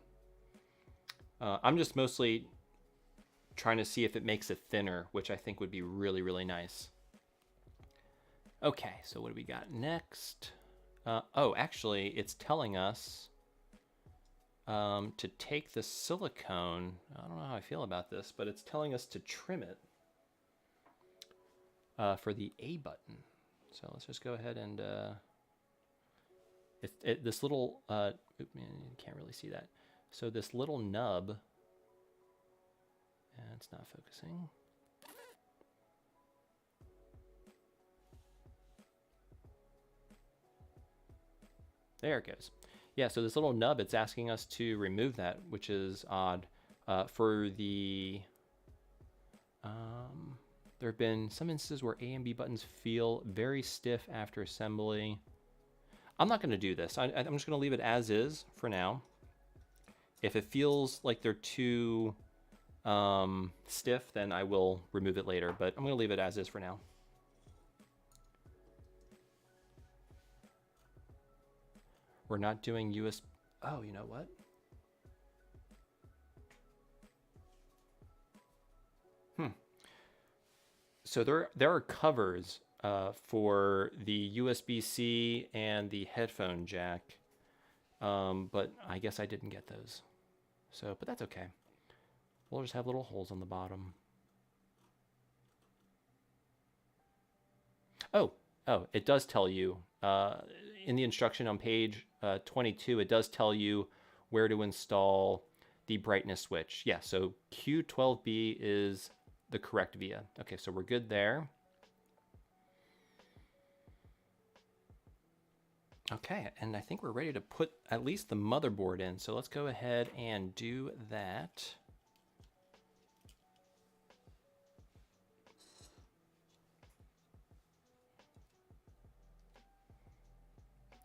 just mostly trying to see if it makes it thinner, which I think would be really, really nice. Okay, so what do we got next? Oh, actually, it's telling us to take the silicone. I don't know how I feel about this, but it's telling us to trim it for the A button. So let's just go ahead and this little, man, you can't really see that. So this little nub, and it's not focusing. There it goes. Yeah, so this little nub, it's asking us to remove that, which is odd. For the, there have been some instances where A and B buttons feel very stiff after assembly. I'm not going to do this. I'm just going to leave it as is for now. If it feels like they're too stiff, then I will remove it later, but I'm going to leave it as is for now. We're not doing USB. Oh, you know what? So there are covers for the USB-C and the headphone jack, but I guess I didn't get those. So, but that's okay. We'll just have little holes on the bottom. Oh, it does tell you in the instruction on page 22, it does tell you where to install the brightness switch. Yeah, so Q12B is the correct via. Okay, so we're good there. Okay, and I think we're ready to put at least the motherboard in. So let's go ahead and do that.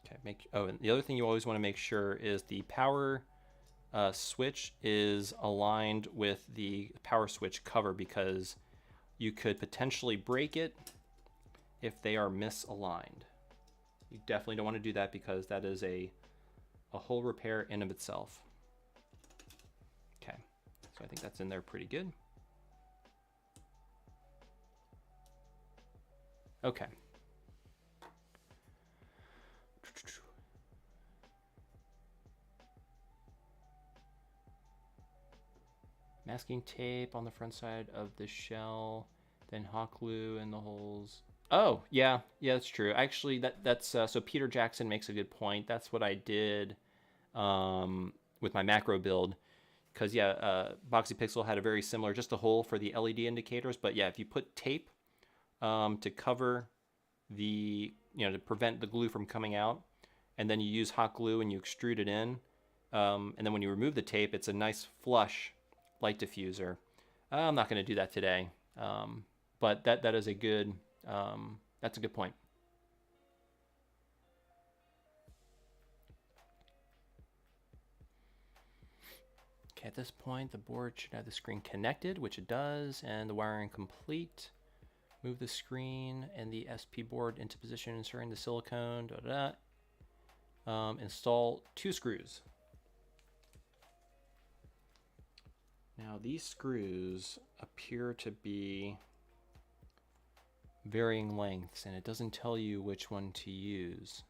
Okay, and the other thing you always want to make sure is the power switch is aligned with the power switch cover, because you could potentially break it if they are misaligned. You definitely don't want to do that, because that is a whole repair in of itself. Okay, so I think that's in there pretty good. Okay. Masking tape on the front side of the shell, then hot glue in the holes. Oh, yeah, that's true. Actually, that's so Peter Jackson makes a good point. That's what I did with my macro build, because yeah, Boxy Pixel had a very similar, just a hole for the LED indicators. But yeah, if you put tape to cover the, to prevent the glue from coming out, and then you use hot glue and you extrude it in, and then when you remove the tape, it's a nice flush light diffuser. I'm not going to do that today, but that is a good, that's a good point. Okay, at this point, the board should have the screen connected, which it does, and the wiring complete. Move the screen and the SP board into position, inserting the silicone. Install 2 screws. Now these screws appear to be varying lengths, and it doesn't tell you which one to use.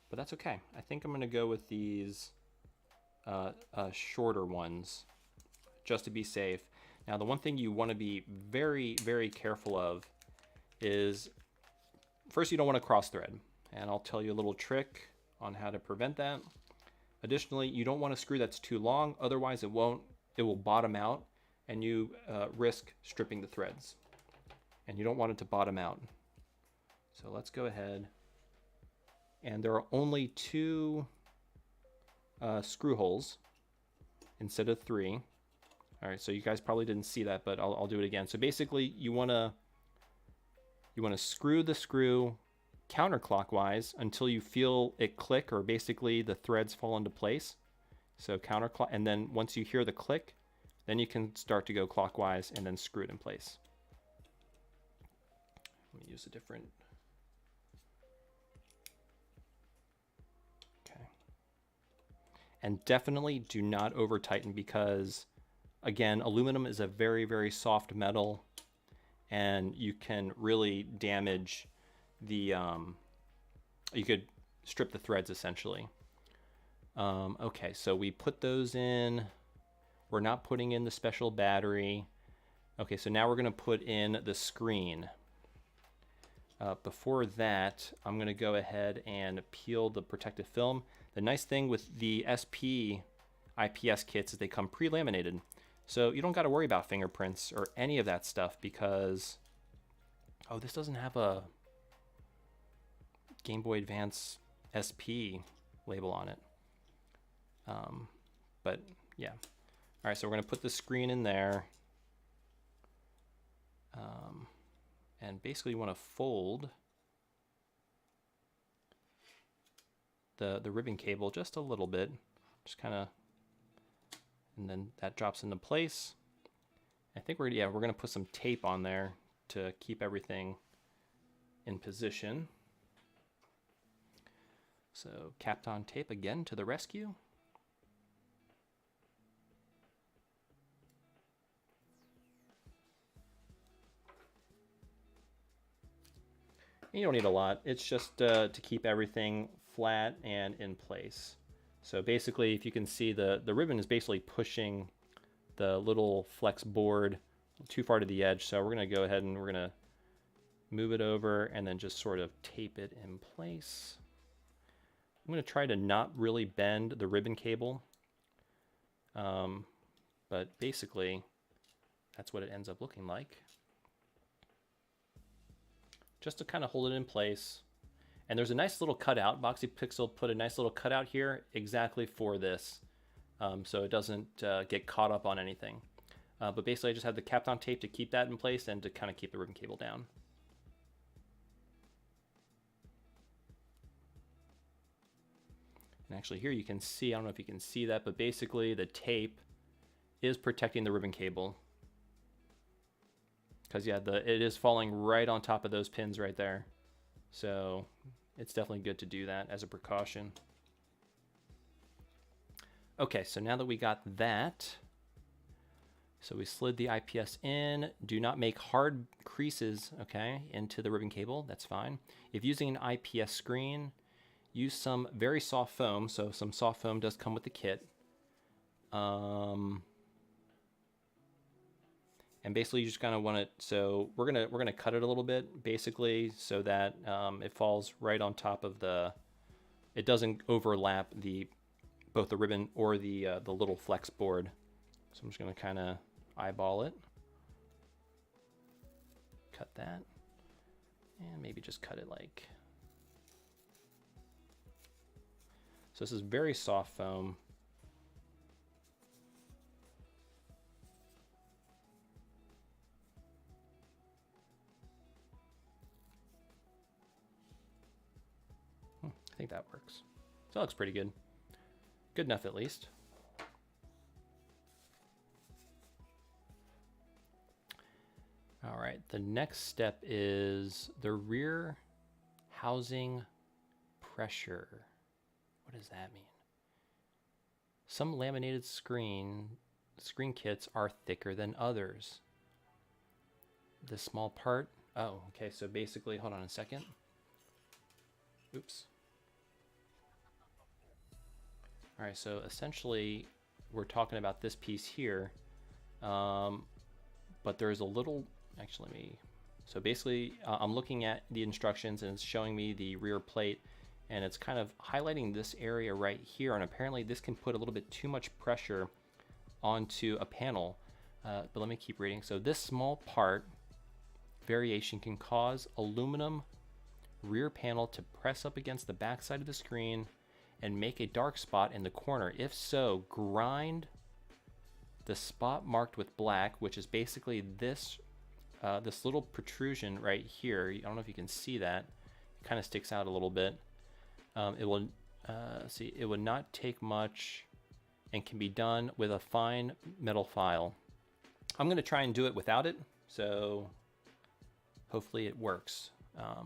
But that's okay. I think I'm going to go with these shorter ones just to be safe. Now the one thing you want to be very, very careful of is, first, you don't want to cross thread, and I'll tell you a little trick on how to prevent that. Additionally, you don't want a screw that's too long, otherwise it will bottom out and you risk stripping the threads, and you don't want it to bottom out. So let's go ahead, and there are only 2 screw holes instead of 3. All right, so you guys probably didn't see that, but I'll do it again. So basically, you want to screw the screw counterclockwise until you feel it click, or basically the threads fall into place. So counterclock, and then once you hear the click, then you can start to go clockwise and then screw it in place. Let me use a different. Okay. And definitely do not over tighten, because again, aluminum is a very, very soft metal, and you can really damage the, you could strip the threads essentially. Okay, so we put those in. We're not putting in the special battery. Okay, so now we're going to put in the screen. Before that, I'm going to go ahead and peel the protective film. The nice thing with the SP IPS kits is they come pre-laminated. So you don't got to worry about fingerprints or any of that stuff, because, oh, this doesn't have a Game Boy Advance SP label on it. But yeah. All right, so we're going to put the screen in there. And basically you want to fold the ribbon cable just a little bit. Just kind of, and then that drops into place. I think we're going to put some tape on there to keep everything in position. So Kapton tape again to the rescue. You don't need a lot. It's just to keep everything flat and in place. So basically, if you can see, the ribbon is basically pushing the little flex board too far to the edge. So we're going to go ahead and we're going to move it over and then just sort of tape it in place. I'm going to try to not really bend the ribbon cable. But basically, that's what it ends up looking like. Just to kind of hold it in place. And there's a nice little cutout. Boxy Pixel put a nice little cutout here exactly for this, so it doesn't get caught up on anything. But basically I just have the Kapton tape to keep that in place and to kind of keep the ribbon cable down. And actually here you can see, I don't know if you can see that, but basically the tape is protecting the ribbon cable. Because yeah, it is falling right on top of those pins right there. So it's definitely good to do that as a precaution. Okay, so now that we got that, so we slid the IPS in. Do not make hard creases, okay, into the ribbon cable. That's fine. If using an IPS screen, use some very soft foam. So some soft foam does come with the kit. And basically you just kind of want it, so we're gonna cut it a little bit, basically, so that it falls right on top of it doesn't overlap both the ribbon or the little flex board. So I'm just gonna kind of eyeball it, cut that, and maybe just cut it like. So this is very soft foam. I think that works. So that looks pretty good. Good enough at least. All right, the next step is the rear housing pressure. What does that mean? Some laminated screen kits are thicker than others. This small part, oh, okay, so basically, hold on a second. Oops. All right, so essentially we're talking about this piece here, but there's a little, actually let me, so basically I'm looking at the instructions and it's showing me the rear plate and it's kind of highlighting this area right here, and apparently this can put a little bit too much pressure onto a panel, but let me keep reading. So this small part variation can cause aluminum rear panel to press up against the back side of the screen and make a dark spot in the corner. If so, grind the spot marked with black, which is basically this this little protrusion right here. I don't know if you can see that. It kind of sticks out a little bit. It will see. It would not take much, and can be done with a fine metal file. I'm going to try and do it without it, so hopefully it works. So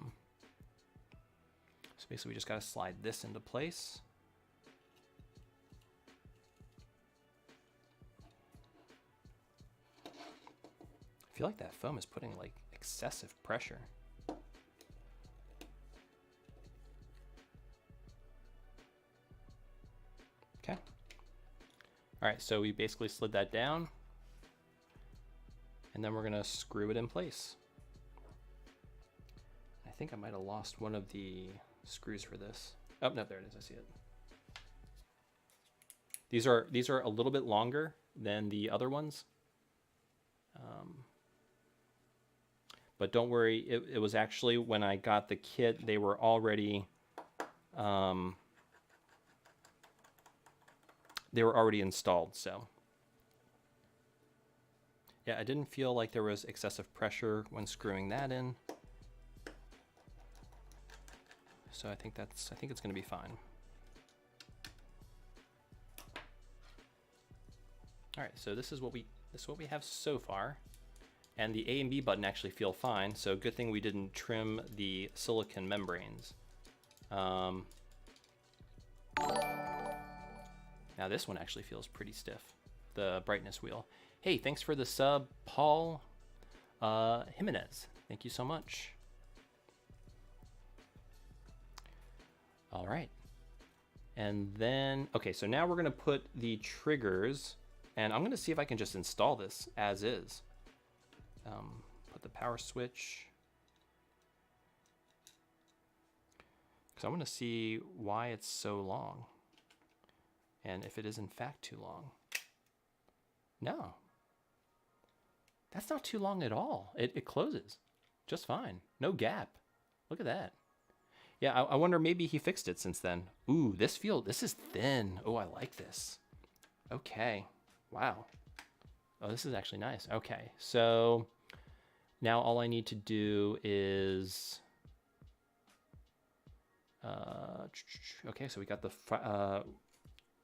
basically, we just got to slide this into place. I feel like that foam is putting like excessive pressure. Okay. All right, so we basically slid that down, and then we're gonna screw it in place. I think I might have lost one of the screws for this. Oh, no, there it is, I see it. These are a little bit longer than the other ones. But don't worry, it was actually when I got the kit, they were already installed, so. Yeah, I didn't feel like there was excessive pressure when screwing that in. So I think it's gonna be fine. All right, so this is what we have so far. And the A and B button actually feel fine, so good thing we didn't trim the silicone membranes. Now this one actually feels pretty stiff, the brightness wheel. Hey, thanks for the sub, Paul Jimenez. Thank you so much. All right. And then, okay, so now we're gonna put the triggers, and I'm gonna see if I can just install this as is. Put the power switch, because I want to see why it's so long and if it is in fact too long. No, that's not too long at all. It closes just fine, no gap. Look at that. Yeah, I wonder, maybe he fixed it since then. Ooh, this is thin. Oh, I like this. Okay, wow. Oh, this is actually nice. Okay, so now all I need to do is, okay, so we got the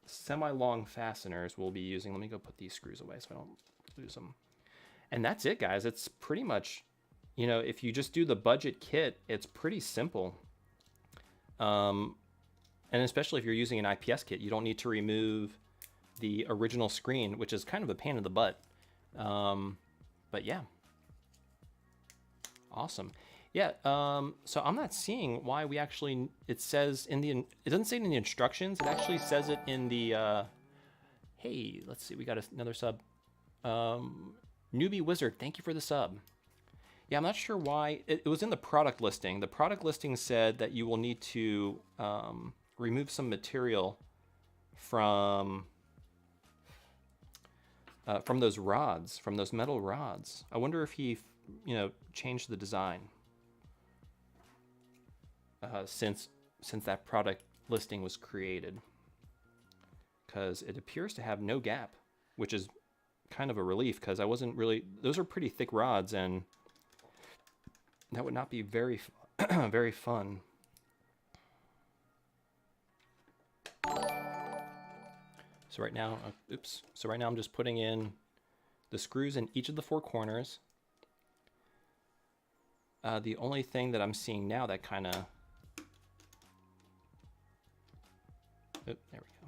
semi-long fasteners we'll be using. Let me go put these screws away so I don't lose them. And that's it, guys. It's pretty much, you know, if you just do the budget kit, it's pretty simple. And especially if you're using an IPS kit, you don't need to remove the original screen, which is kind of a pain in the butt. But yeah, awesome. Yeah, so I'm not seeing why we actually, it doesn't say it in the instructions, it actually says it in the, hey, let's see, we got another sub. Newbie Wizard, thank you for the sub. Yeah, I'm not sure why, it was in the product listing. The product listing said that you will need to remove some material from those rods, from those metal rods. I wonder if he, you know, changed the design since that product listing was created, because it appears to have no gap, which is kind of a relief, because I wasn't really, those are pretty thick rods and that would not be very very fun. So right now, oops. So right now I'm just putting in the screws in each of the 4 corners. The only thing that I'm seeing now that kind of, there we go.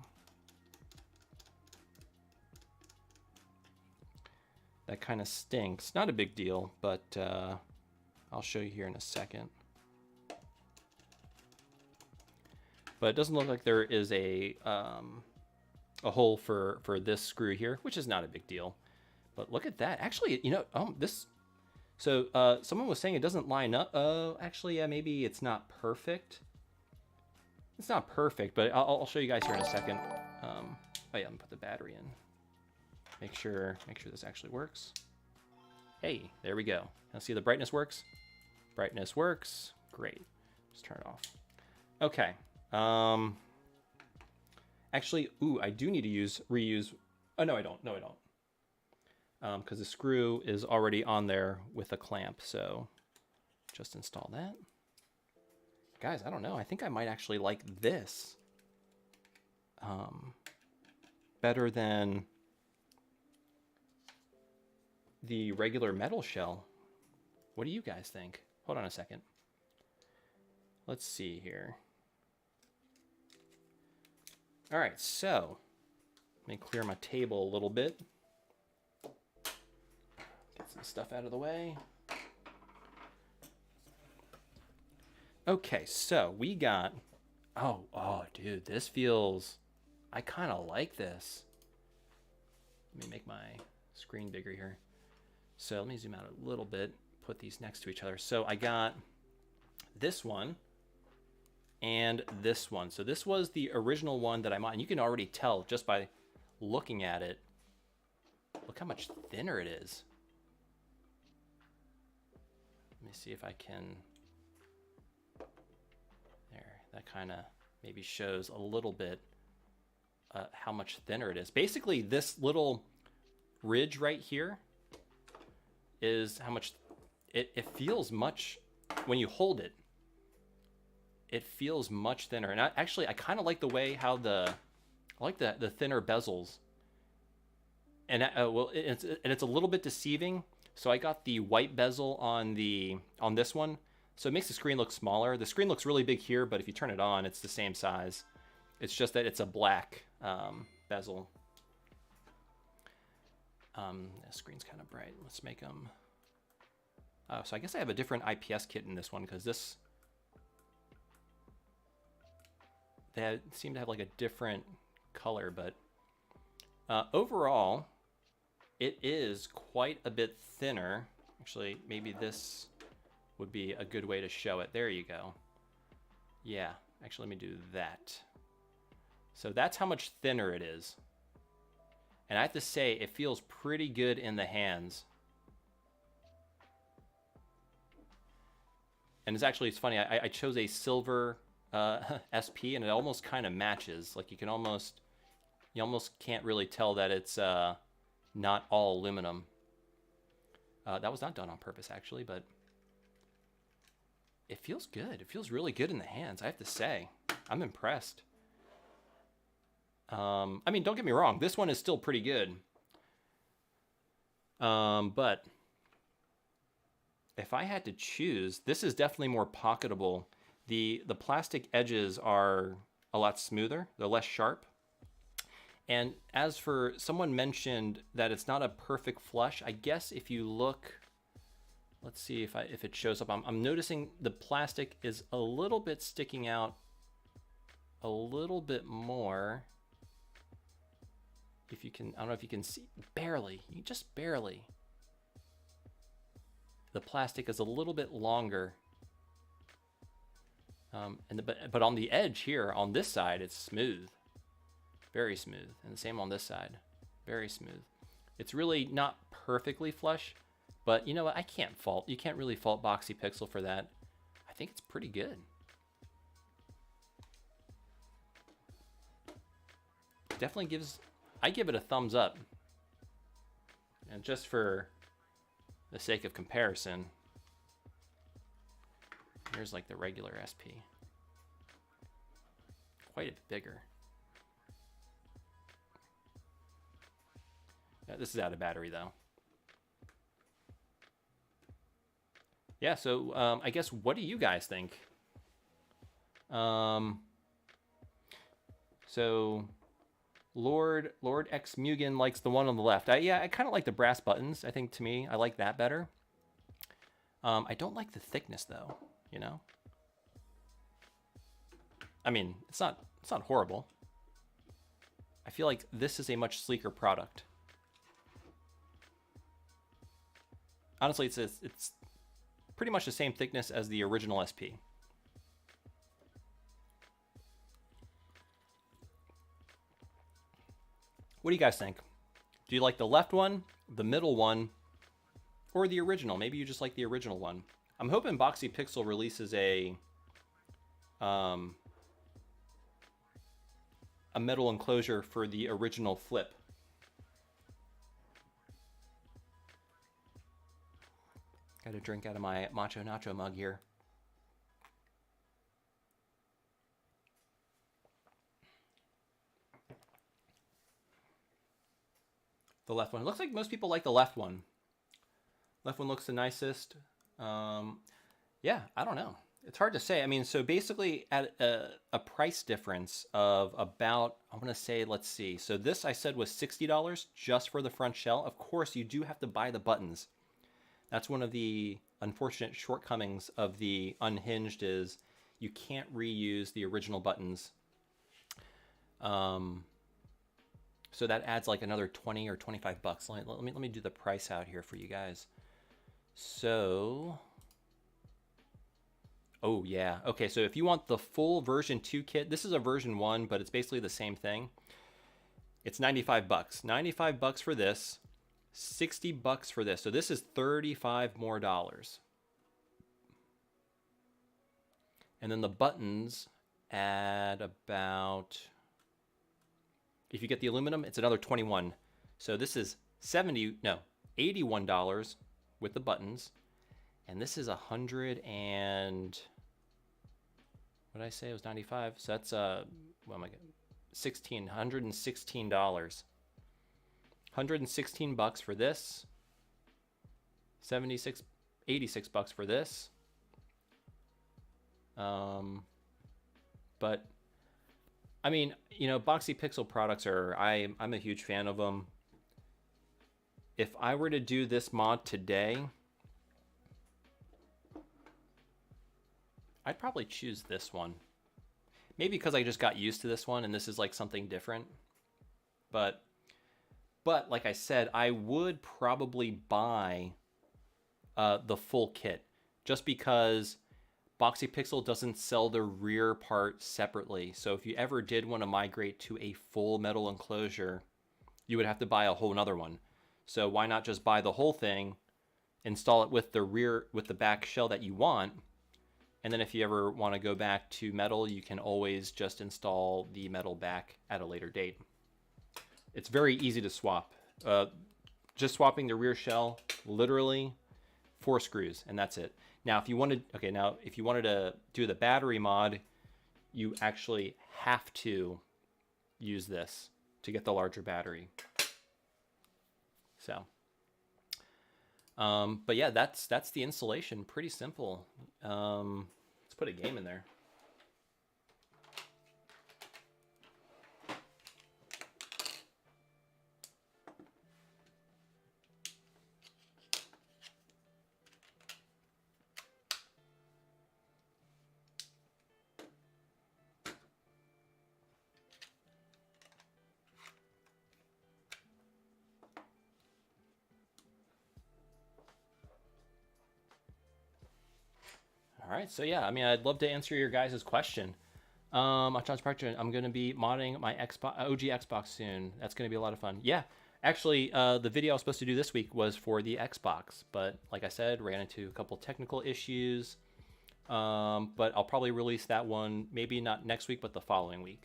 That kind of stinks. Not a big deal, but I'll show you here in a second. But it doesn't look like there is a hole for this screw here, which is not a big deal. But look at that. Actually, you know, this. So someone was saying it doesn't line up. Actually, yeah, maybe it's not perfect. It's not perfect, but I'll show you guys here in a second. Oh yeah, let me put the battery in. Make sure this actually works. Hey, there we go. Now see the brightness works? Brightness works. Great. Just turn it off. Okay. Actually, ooh, I do need to reuse. Oh no, I don't. No, I don't. Because the screw is already on there with a clamp. So just install that. Guys, I don't know. I think I might actually like this better than the regular metal shell. What do you guys think? Hold on a second. Let's see here. All right, so let me clear my table a little bit. Get some stuff out of the way. Okay, so we got, oh, dude, this feels, I kind of like this. Let me make my screen bigger here. So let me zoom out a little bit, put these next to each other. So I got this one and this one. So this was the original one that I'm on. You can already tell just by looking at it. Look how much thinner it is. Let me see if I can, there, that kind of maybe shows a little bit how much thinner it is. Basically, this little ridge right here is how much it feels much when you hold it. It feels much thinner, and I kind of like the way how I like the thinner bezels. And well, it's a little bit deceiving. So I got the white bezel on this one, so it makes the screen look smaller. The screen looks really big here, but if you turn it on, it's the same size. It's just that it's a black bezel. The screen's kind of bright. Let's make them. So I guess I have a different IPS kit in this one because they seem to have like a different color, but overall, it is quite a bit thinner. Actually, maybe this would be a good way to show it. There you go. Yeah, actually, let me do that. So that's how much thinner it is. And I have to say, it feels pretty good in the hands. And it's funny, I chose a silver SP, and it almost kind of matches. Like you almost can't really tell that it's not all aluminum. That was not done on purpose, actually, but it feels good. It feels really good in the hands, I have to say. I'm impressed. I mean, don't get me wrong. This one is still pretty good. But if I had to choose, this is definitely more pocketable. The plastic edges are a lot smoother. They're less sharp. And as for, someone mentioned that it's not a perfect flush. I guess if you look, let's see if it shows up. I'm noticing the plastic is a little bit sticking out a little bit more. If you can, I don't know if you can see, barely, just barely. The plastic is a little bit longer. But on the edge here, on this side, it's smooth. Very smooth. And the same on this side. Very smooth. It's really not perfectly flush, but you know what? You can't really fault Boxy Pixel for that. I think it's pretty good. Definitely gives, I give it a thumbs up. And just for the sake of comparison, here's like the regular SP. Quite a bit bigger. Yeah, this is out of battery though. Yeah, so I guess what do you guys think? So Lord X Mugen likes the one on the left. Yeah, I kind of like the brass buttons. I think to me, I like that better. I don't like the thickness though, you know? I mean, it's not horrible. I feel like this is a much sleeker product. Honestly, it's pretty much the same thickness as the original SP. What do you guys think? Do you like the left one, the middle one, or the original? Maybe you just like the original one. I'm hoping Boxy Pixel releases a metal enclosure for the original flip. Got a drink out of my Macho Nacho mug here. The left one. It looks like most people like the left one. Left one looks the nicest. Yeah, I don't know. It's hard to say. I mean, so basically at a price difference of about, I want to say, let's see. So this I said was $60 just for the front shell. Of course, you do have to buy the buttons. That's one of the unfortunate shortcomings of the Unhinged is you can't reuse the original buttons. So that adds like another 20 or 25 bucks. Let me do the price out here for you guys. So, oh yeah. Okay, so if you want the full version 2 kit, this is a version 1, but it's basically the same thing. It's 95 bucks. 95 bucks for this, 60 bucks for this. So this is 35 more dollars. And then the buttons add about, if you get the aluminum, it's another 21. So this is $81 with the buttons. And this is 100 and, what did I say? It was 95. So that's, what am I getting? $116. 116 bucks for this. 86 bucks for this. But I mean, you know, Boxy Pixel products are, I'm a huge fan of them. If I were to do this mod today, I'd probably choose this one. Maybe because I just got used to this one and this is like something different. But like I said, I would probably buy the full kit just because Boxy Pixel doesn't sell the rear part separately. So if you ever did want to migrate to a full metal enclosure, you would have to buy a whole nother one. So why not just buy the whole thing, install it with the back shell that you want, and then if you ever want to go back to metal, you can always just install the metal back at a later date. It's very easy to swap. Just swapping the rear shell, literally 4 screws, and that's it. Now, if you wanted, if you wanted to do the battery mod, you actually have to use this to get the larger battery. So, but yeah, that's the installation. Pretty simple. Let's put a game in there. All right, so yeah, I mean, I'd love to answer your guys' question. I'm going to be modding my OG Xbox soon. That's going to be a lot of fun. Yeah, actually, the video I was supposed to do this week was for the Xbox, but like I said, ran into a couple technical issues. But I'll probably release that one, maybe not next week, but the following week.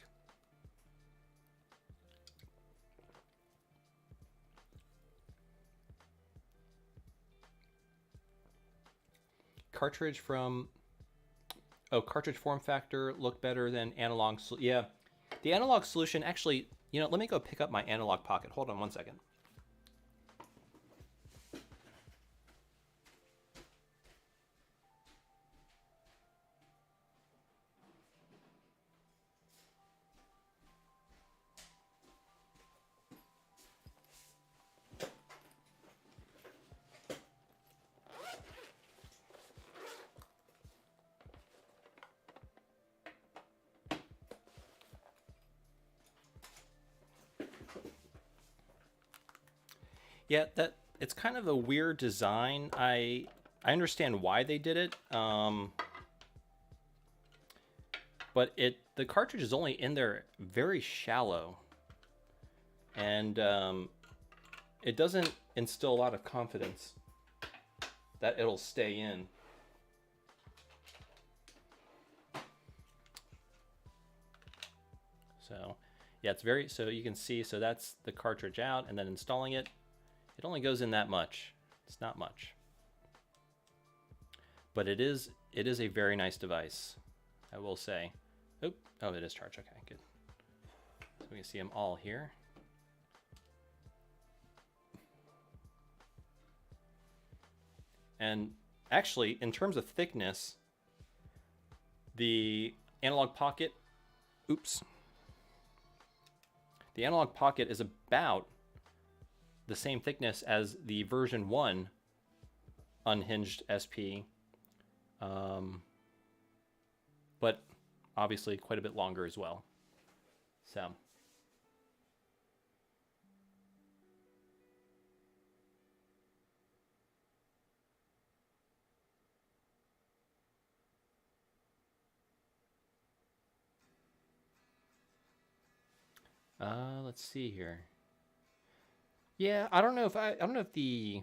Cartridge form factor look better than analog. Yeah, the analog solution actually, you know, let me go pick up my analog pocket. Hold on one second. Yeah, that it's kind of a weird design. I understand why they did it, but the cartridge is only in there very shallow, and it doesn't instill a lot of confidence that it'll stay in. So yeah, it's very, so you can see, so that's the cartridge out, and then installing it, it only goes in that much. It's not much. But it is a very nice device, I will say. Oh, it is charged. Okay, good. So we can see them all here. And actually, in terms of thickness, the Analog Pocket, the Analog Pocket is about the same thickness as the version 1 Unhinged SP, but obviously quite a bit longer as well. So let's see here. Yeah, I don't know if the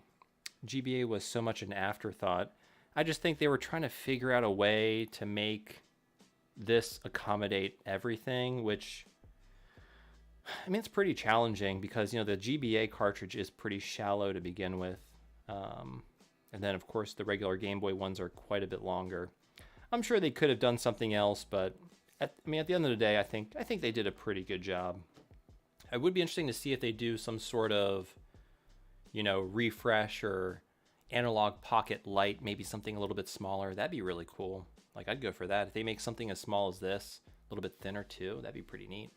GBA was so much an afterthought. I just think they were trying to figure out a way to make this accommodate everything, which, I mean, it's pretty challenging because, you know, the GBA cartridge is pretty shallow to begin with. And then, of course, the regular Game Boy ones are quite a bit longer. I'm sure they could have done something else, but at the end of the day, I think they did a pretty good job. It would be interesting to see if they do some sort of, you know, refresh or Analog Pocket Lite, maybe something a little bit smaller. That'd be really cool. Like, I'd go for that. If they make something as small as this, a little bit thinner too, that'd be pretty neat.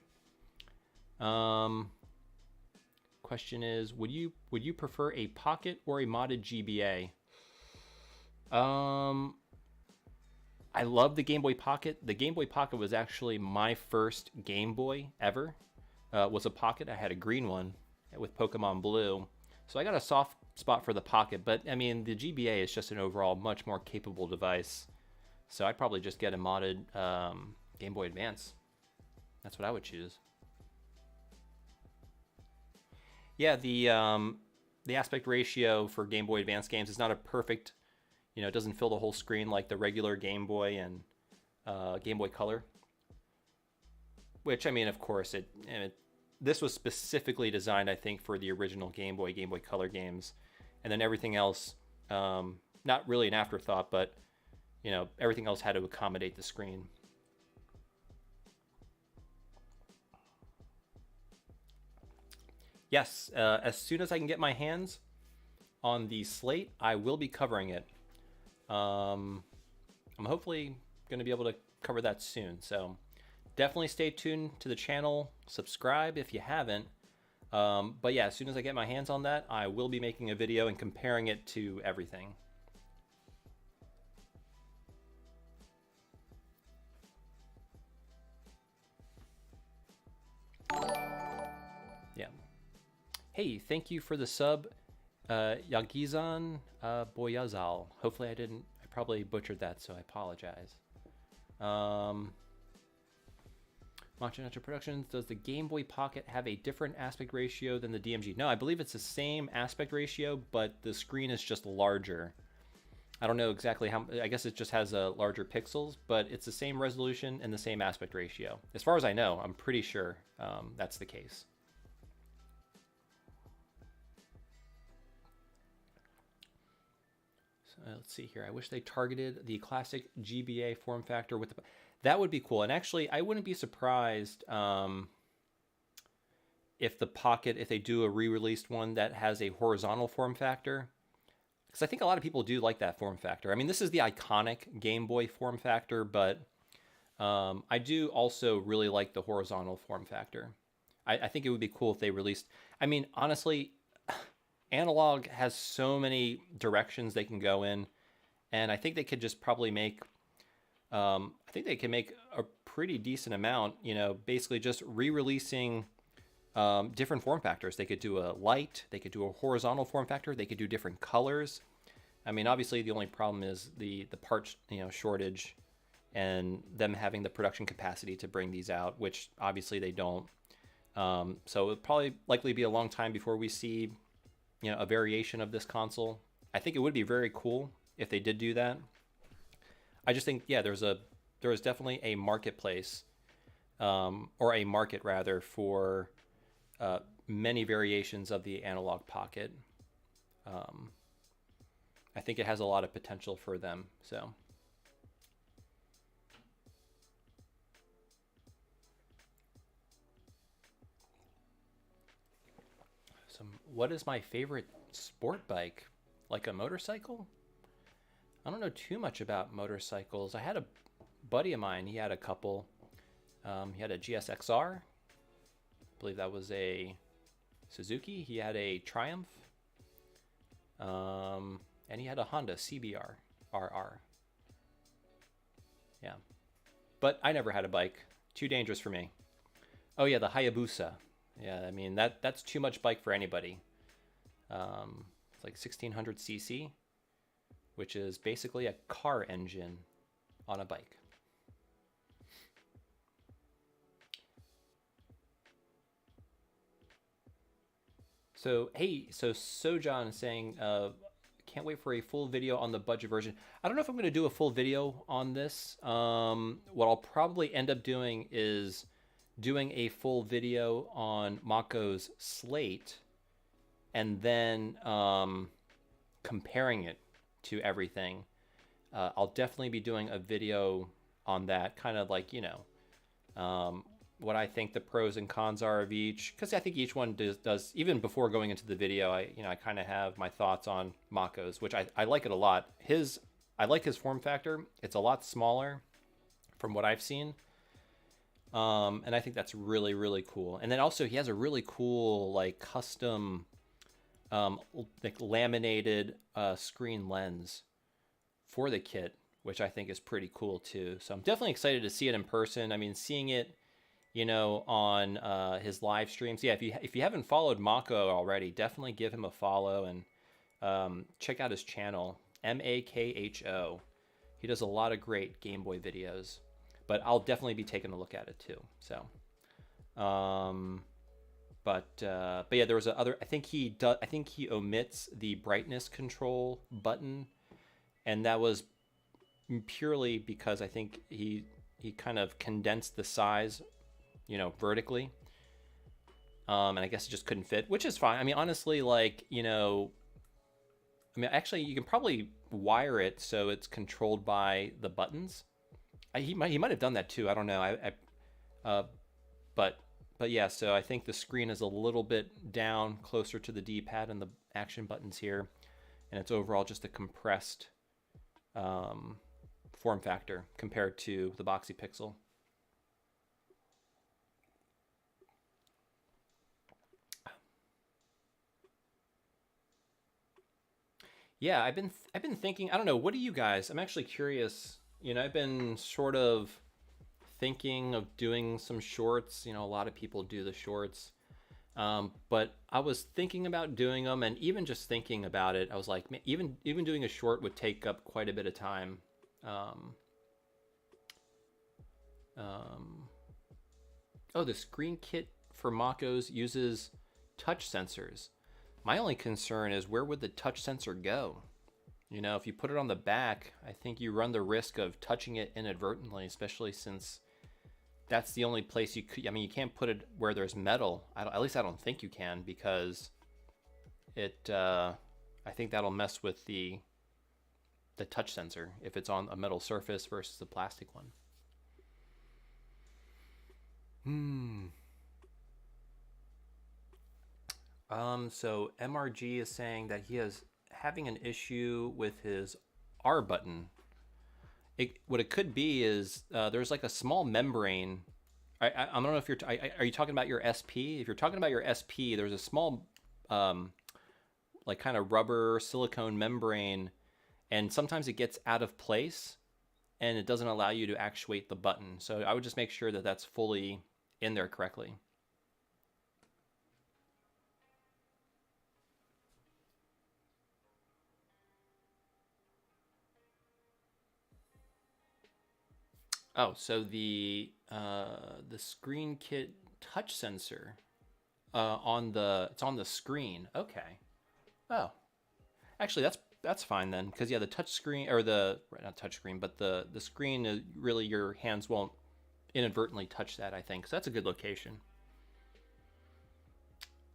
Question is, would you prefer a Pocket or a modded GBA? I love the Game Boy Pocket. The Game Boy Pocket was actually my first Game Boy ever. Was a Pocket. I had a green one with Pokemon Blue. So I got a soft spot for the Pocket, but I mean, the GBA is just an overall much more capable device. So I'd probably just get a modded Game Boy Advance. That's what I would choose. Yeah, the aspect ratio for Game Boy Advance games is not a perfect, you know, it doesn't fill the whole screen like the regular Game Boy and Game Boy Color. Which, I mean, of course, this was specifically designed, I think, for the original Game Boy Color games. And then everything else, not really an afterthought, but, you know, everything else had to accommodate the screen. Yes, as soon as I can get my hands on the Slate, I will be covering it. I'm hopefully going to be able to cover that soon, so definitely stay tuned to the channel. Subscribe if you haven't. But yeah, as soon as I get my hands on that, I will be making a video and comparing it to everything. Yeah. Hey, thank you for the sub, Yagizan Boyazal. Hopefully I probably butchered that, so I apologize. Macho Nacho Productions, does the Game Boy Pocket have a different aspect ratio than the DMG? No, I believe it's the same aspect ratio, but the screen is just larger. I don't know exactly how, I guess it just has larger pixels, but it's the same resolution and the same aspect ratio. As far as I know, I'm pretty sure that's the case. So, let's see here. I wish they targeted the classic GBA form factor with the... That would be cool. And actually, I wouldn't be surprised if the Pocket, if they do a re-released one that has a horizontal form factor. Because I think a lot of people do like that form factor. I mean, this is the iconic Game Boy form factor, but I do also really like the horizontal form factor. I think it would be cool if they released... I mean, honestly, Analog has so many directions they can go in, and I think they could just probably make... I think they can make a pretty decent amount, you know, basically just re-releasing different form factors. They could do a light, they could do a horizontal form factor, they could do different colors. I mean, obviously the only problem is the part shortage and them having the production capacity to bring these out, which obviously they don't. So it'll probably likely be a long time before we see a variation of this console. I think it would be very cool if they did do that. I just think, yeah, there is definitely a marketplace, or a market rather, for many variations of the analog pocket. I think it has a lot of potential for them. So. What is my favorite sport bike? Like a motorcycle? I don't know too much about motorcycles. I had a buddy of mine, he had a couple. He had a GSXR. I believe that was a Suzuki. He had a Triumph. And he had a Honda CBR RR. Yeah. But I never had a bike. Too dangerous for me. Oh yeah, the Hayabusa. Yeah, I mean, that's too much bike for anybody. It's like 1600 cc, which is basically a car engine on a bike. So, hey, so Sojan is saying, can't wait for a full video on the budget version. I don't know if I'm going to do a full video on this. What I'll probably end up doing is doing a full video on Macho's slate and then comparing it to everything. I'll definitely be doing a video on that, kind of like, what I think the pros and cons are of each, because I think each one does, even before going into the video, I kind of have my thoughts on Macho's, which I like it a lot. I like his form factor. It's a lot smaller from what I've seen. And I think that's really, really cool. And then also he has a really cool, like, custom, like laminated screen lens for the kit, which I think is pretty cool too. So I'm definitely excited to see it in person. I mean, seeing it, on his live streams. Yeah, if you haven't followed Macho already, definitely give him a follow and check out his channel, Macho. He does a lot of great Game Boy videos. But I'll definitely be taking a look at it too. So, but yeah, there was I think he omits the brightness control button, and that was purely because I think he kind of condensed the size, vertically. And I guess it just couldn't fit, which is fine. I mean, honestly, like, actually, you can probably wire it so it's controlled by the buttons. He might have done that too. I don't know. But yeah. So I think the screen is a little bit down, closer to the D-pad and the action buttons here, and it's overall just a compressed form factor compared to the Boxy Pixel. Yeah, I've been thinking. I don't know. What do you guys? I'm actually curious. I've been sort of thinking of doing some shorts. A lot of people do the shorts. But I was thinking about doing them, and even just thinking about it, I was like, even doing a short would take up quite a bit of time. Oh, the screen kit for Macho's uses touch sensors. My only concern is, where would the touch sensor go? If you put it on the back, I think you run the risk of touching it inadvertently, especially since that's the only place you could. I mean, you can't put it where there's metal. At least I don't think you can, because it. I think that'll mess with the touch sensor if it's on a metal surface versus a plastic one. So MRG is saying that he is having an issue with his R button. What it could be is there's like a small membrane. I don't know if are you talking about your SP? If you're talking about your SP, there's a small like kind of rubber silicone membrane, and sometimes it gets out of place and it doesn't allow you to actuate the button. So I would just make sure that that's fully in there correctly. Oh, so the screen kit touch sensor it's on the screen. Okay. Oh, actually that's fine then, because yeah, the touch screen or the right, not touch screen, but the screen is really your hands won't inadvertently touch that. I think so. That's a good location.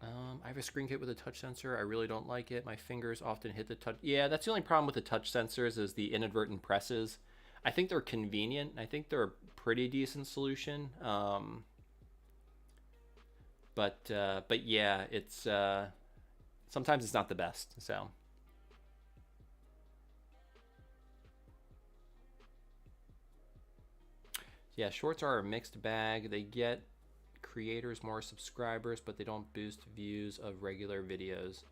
I have a screen kit with a touch sensor. I really don't like it. My fingers often hit the touch. Yeah, that's the only problem with the touch sensors is the inadvertent presses. I think they're convenient. I think they're a pretty decent solution. But yeah, it's sometimes it's not the best. So yeah, shorts are a mixed bag. They get creators more subscribers, but they don't boost views of regular videos.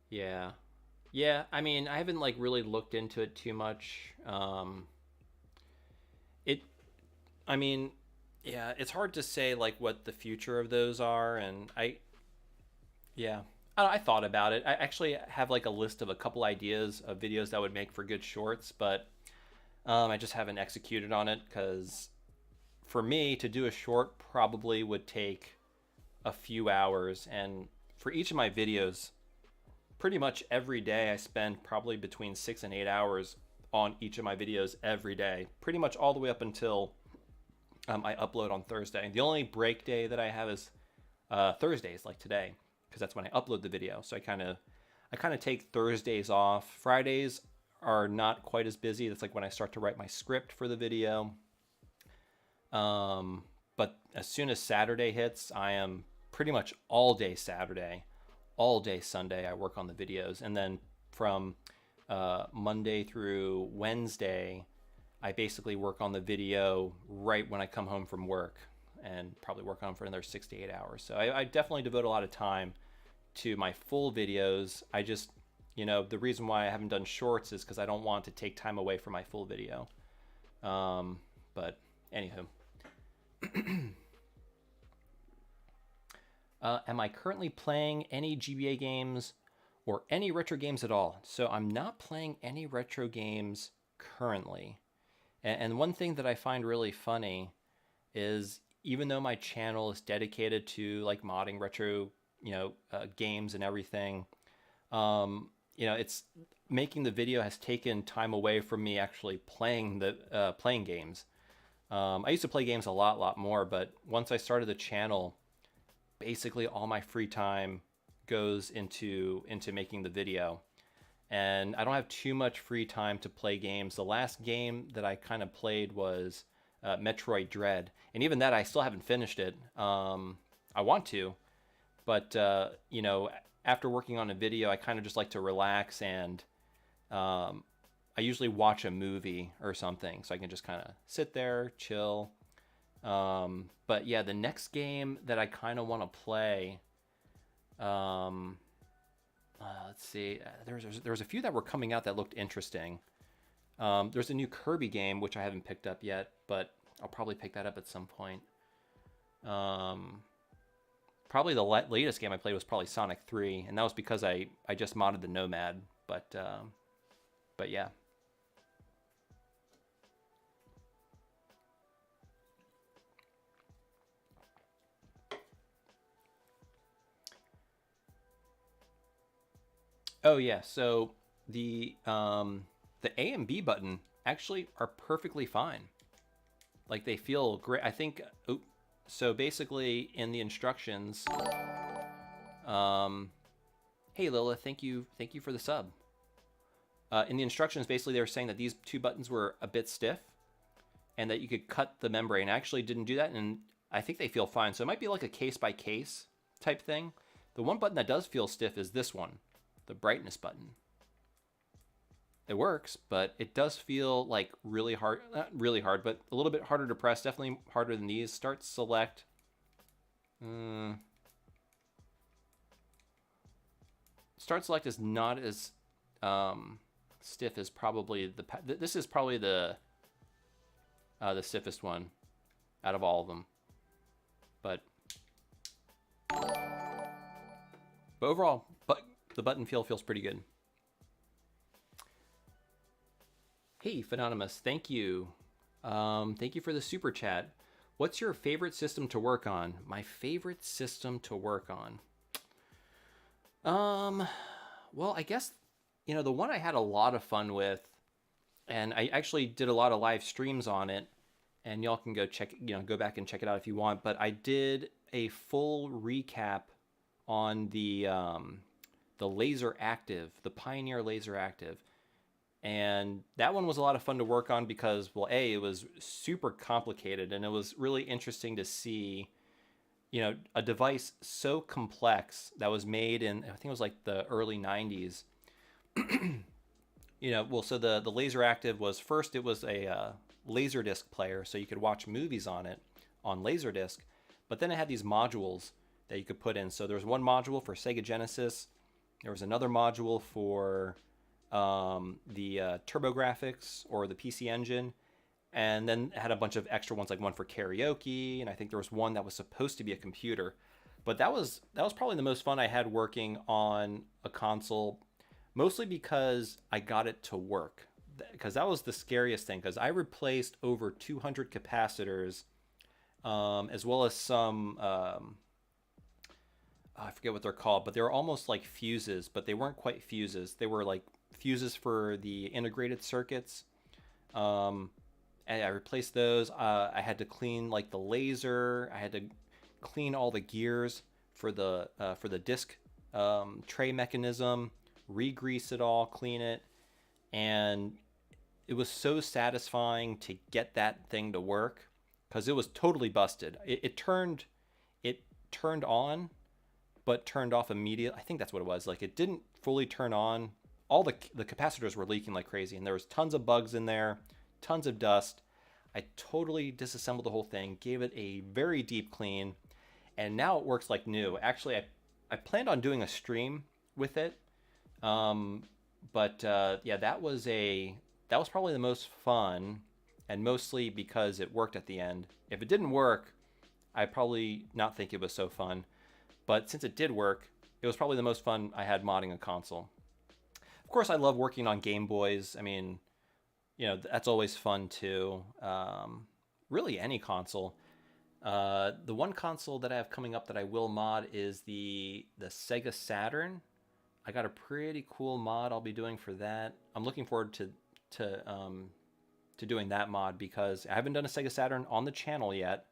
Yeah. Yeah, I mean, I haven't like really looked into it too much. It I mean, yeah, it's hard to say like what the future of those are, and yeah. I thought about it. I actually have like a list of a couple ideas of videos that would make for good shorts, but I just haven't executed on it because for me to do a short probably would take a few hours, and for each of my videos, pretty much every day I spend probably between 6 and 8 hours on each of my videos every day, pretty much all the way up until I upload on Thursday. The only break day that I have is Thursdays, like today, because that's when I upload the video. So I kind of take Thursdays off. Fridays are not quite as busy. That's like when I start to write my script for the video. But as soon as Saturday hits, I am pretty much all day Saturday, all day Sunday. I work on the videos, and then from Monday through Wednesday, I basically work on the video right when I come home from work, and probably work on for another 6 to 8 hours. So I definitely devote a lot of time to my full videos. I just, the reason why I haven't done shorts is because I don't want to take time away from my full video. But anywho. Am I currently playing any GBA games or any retro games at all? So I'm not playing any retro games currently. And one thing that I find really funny is even though my channel is dedicated to like modding retro, games and everything, it's making the video has taken time away from me actually playing playing games. I used to play games a lot more, but once I started the channel, basically all my free time goes into making the video. And I don't have too much free time to play games. The last game that I kind of played was Metroid Dread. And even that, I still haven't finished it. I want to, but, after working on a video, I kind of just like to relax, and I usually watch a movie or something, so I can just kind of sit there, chill. But yeah, the next game that I kind of want to play, let's see. There was a few that were coming out that looked interesting. There's a new Kirby game, which I haven't picked up yet, but I'll probably pick that up at some point. Probably the latest game I played was probably Sonic 3, and that was because I just modded the Nomad. But yeah. Oh yeah, so the A and B button actually are perfectly fine. Like they feel great. I think. So basically, in the instructions, hey Lilith, thank you for the sub. In the instructions, basically they were saying that these two buttons were a bit stiff, and that you could cut the membrane. I actually didn't do that, and I think they feel fine. So it might be like a case by case type thing. The one button that does feel stiff is this one, the brightness button. It works, but it does feel like really hard, not really hard, but a little bit harder to press, definitely harder than these. Start select. Start select is not as stiff as probably this is probably the stiffest one out of all of them. But overall, the button feel feels pretty good. Hey, Phenonymous, thank you Thank you for the super chat. What's your favorite system to work on? My favorite system to work on. Well, I guess, the one I had a lot of fun with, and I actually did a lot of live streams on it, and y'all can go back and check it out if you want. But I did a full recap on the Laser Active, the Pioneer Laser Active. And that one was a lot of fun to work on because, well, it was super complicated, and it was really interesting to see, a device so complex that was made in, I think it was like the early 90s. So the Laser Active was first, it was a Laserdisc player, so you could watch movies on it on Laserdisc, but then it had these modules that you could put in. So there was one module for Sega Genesis, there was another module for the TurboGrafx or the PC Engine, and then it had a bunch of extra ones, like one for karaoke, and I think there was one that was supposed to be a computer. But that was probably the most fun I had working on a console, mostly because I got it to work. Because that was the scariest thing, because I replaced over 200 capacitors, as well as some, I forget what they're called, but they were almost like fuses, but they weren't quite fuses. They were like fuses for the integrated circuits. And I replaced those. I had to clean like the laser. I had to clean all the gears for the disc tray mechanism, re-grease it all, clean it, and it was so satisfying to get that thing to work because it was totally busted. It turned on, but turned off immediately. I think that's what it was. Like, it didn't fully turn on. All the capacitors were leaking like crazy, and there was tons of bugs in there, tons of dust. I totally disassembled the whole thing, gave it a very deep clean, and now it works like new. Actually, I planned on doing a stream with it, but that was probably the most fun, and mostly because it worked at the end. If it didn't work, I'd probably not think it was so fun. But since it did work, it was probably the most fun I had modding a console. Of course, I love working on Game Boys. I mean, that's always fun too. Really, any console. The one console that I have coming up that I will mod is the Sega Saturn. I got a pretty cool mod I'll be doing for that. I'm looking forward to doing that mod because I haven't done a Sega Saturn on the channel yet.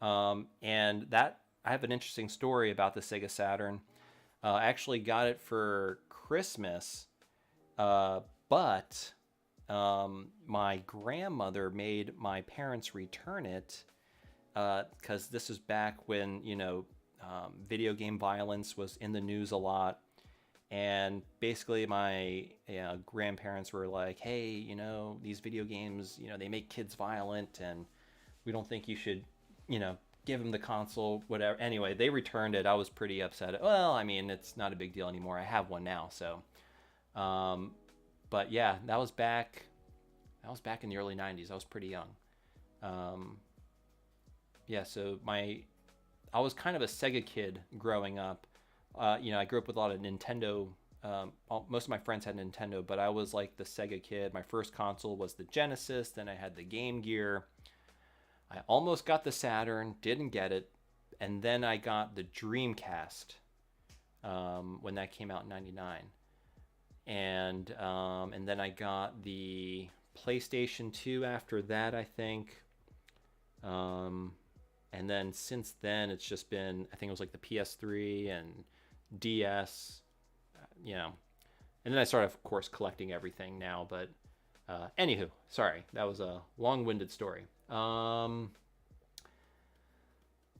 And that I have an interesting story about the Sega Saturn. I actually got it for Christmas, but my grandmother made my parents return it because this is back when video game violence was in the news a lot. And basically my grandparents were like, hey, these video games, they make kids violent, and we don't think you should, give them the console, whatever. Anyway, they returned it. I was pretty upset. Well, I mean, it's not a big deal anymore. I have one now, so. But yeah, that was back in the early 90s. I was pretty young. So I was kind of a Sega kid growing up. I grew up with a lot of Nintendo. Most of my friends had Nintendo, but I was like the Sega kid. My first console was the Genesis. Then I had the Game Gear. I almost got the Saturn, didn't get it. And then I got the Dreamcast when that came out in 99. And then I got the PlayStation 2 after that, I think. And then since then, it's just been, I think it was like the PS3 and DS, And then I started, of course, collecting everything now. But anywho, sorry, that was a long-winded story.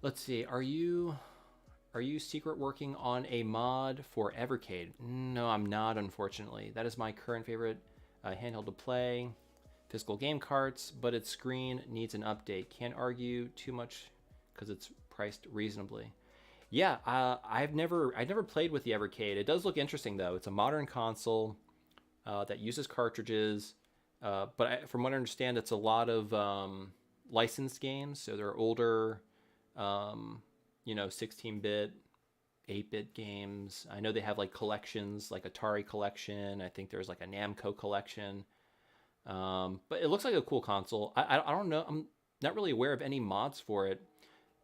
Let's see. Are you secret working on a mod for Evercade? No, I'm not, unfortunately. That is my current favorite handheld to play. Physical game carts, but its screen needs an update. Can't argue too much because it's priced reasonably. Yeah, I've never played with the Evercade. It does look interesting though. It's a modern console that uses cartridges, but from what I understand, it's a lot of licensed games. So they're older, 16-bit, 8-bit games. I know they have like collections, like Atari collection. I think there's like a Namco collection. But it looks like a cool console. I don't know. I'm not really aware of any mods for it.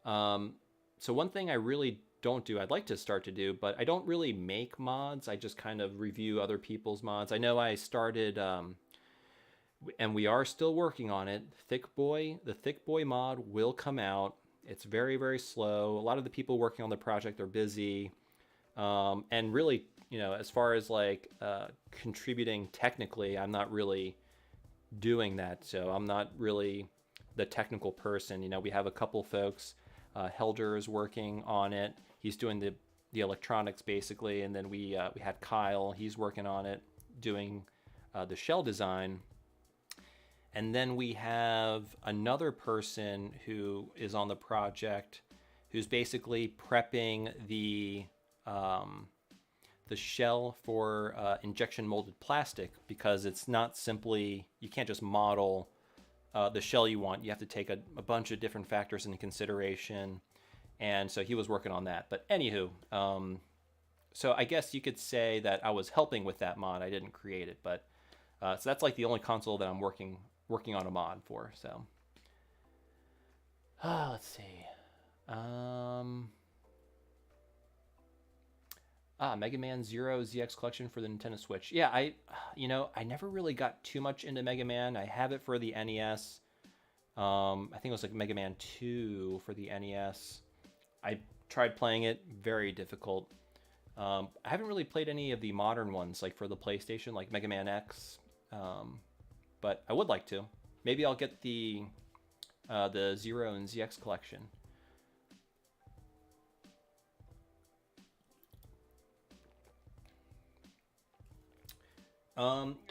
So one thing I really don't do, I'd like to start to do, but I don't really make mods. I just kind of review other people's mods. I know I started, and we are still working on it. The Thick Boy mod will come out. It's very, very slow. A lot of the people working on the project are busy. And really, as far as like contributing technically, I'm not really doing that. So I'm not really the technical person. We have a couple folks. Helder is working on it. He's doing the electronics basically, and then we had Kyle. He's working on it, doing the shell design. And then we have another person who is on the project, who's basically prepping the shell for injection molded plastic, because it's not simply, you can't just model the shell you want. You have to take a bunch of different factors into consideration. And so he was working on that. But anywho, so I guess you could say that I was helping with that mod. I didn't create it, but so that's like the only console that I'm working on a mod for. So let's see. Mega Man Zero ZX collection for the Nintendo Switch. Yeah, I never really got too much into Mega Man. I have it for the NES. I think it was like Mega Man 2 for the NES. I tried playing it, very difficult. I haven't really played any of the modern ones, like for the PlayStation, like Mega Man X. But I would like to. Maybe I'll get the Zero and ZX collection.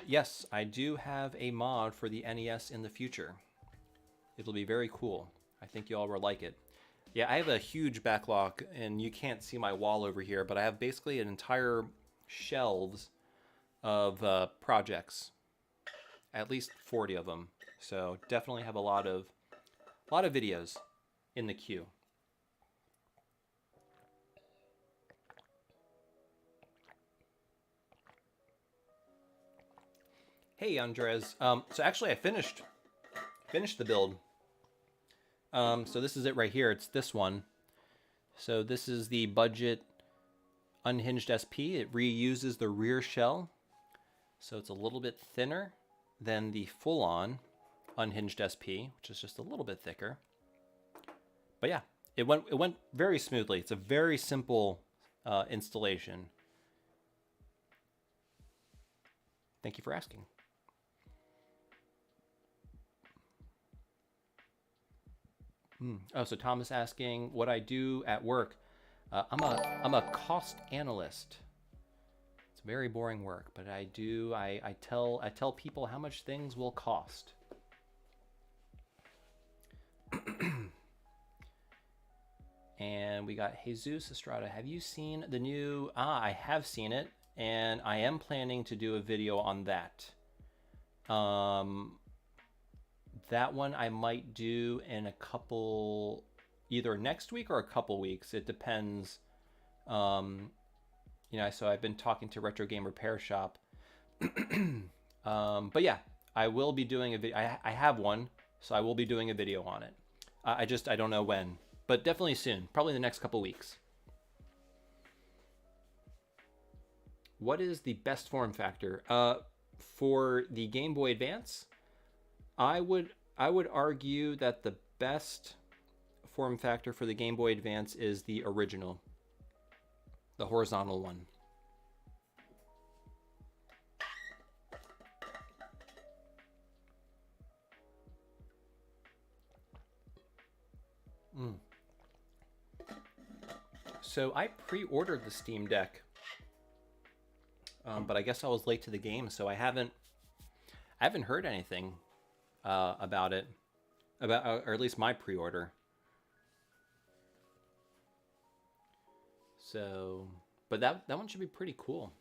Yes, I do have a mod for the NES in the future. It'll be very cool. I think you all will like it. Yeah, I have a huge backlog, and you can't see my wall over here, but I have basically an entire shelves of projects, at least 40 of them. So definitely have a lot of videos in the queue. Hey, Andres. So actually, I finished the build. So this is it right here. It's this one. So this is the budget unhinged SP. It reuses the rear shell, so it's a little bit thinner than the full-on unhinged SP, which is just a little bit thicker. But yeah, it went very smoothly. It's a very simple installation. Thank you for asking. Oh, so Thomas asking what I do at work. I'm a cost analyst. It's very boring work, but I tell people how much things will cost. And we got Jesus Estrada. Have you seen the new? I have seen it, and I am planning to do a video on that. That one I might do in a couple, either next week or a couple weeks. It depends. So I've been talking to Retro Game Repair Shop. But yeah, I will be doing a video. I have one, so I will be doing a video on it. I don't know when, but definitely soon, probably in the next couple weeks. What is the best form factor? For the Game Boy Advance, I would argue that the best form factor for the Game Boy Advance is the original, the horizontal one. So I pre-ordered the Steam Deck, but I guess I was late to the game, so I haven't heard anything about it, or at least my pre-order. So, but that one should be pretty cool.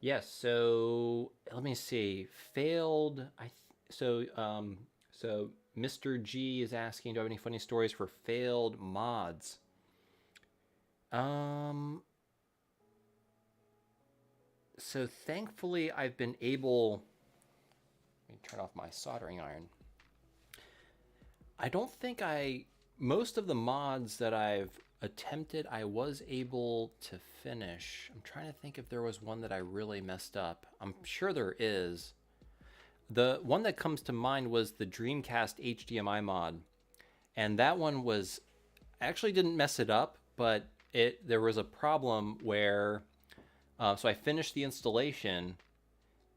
Yes, so let me see. Failed. So Mr. G is asking, do I have any funny stories for failed mods? Um, so thankfully I've been able. Let me turn off my soldering iron. I don't think most of the mods that I've attempted, I was able to finish. I'm trying to think if there was one that I really messed up. I'm sure there is. The one that comes to mind was the Dreamcast HDMI mod. And that one was, I actually didn't mess it up, but there was a problem where, so I finished the installation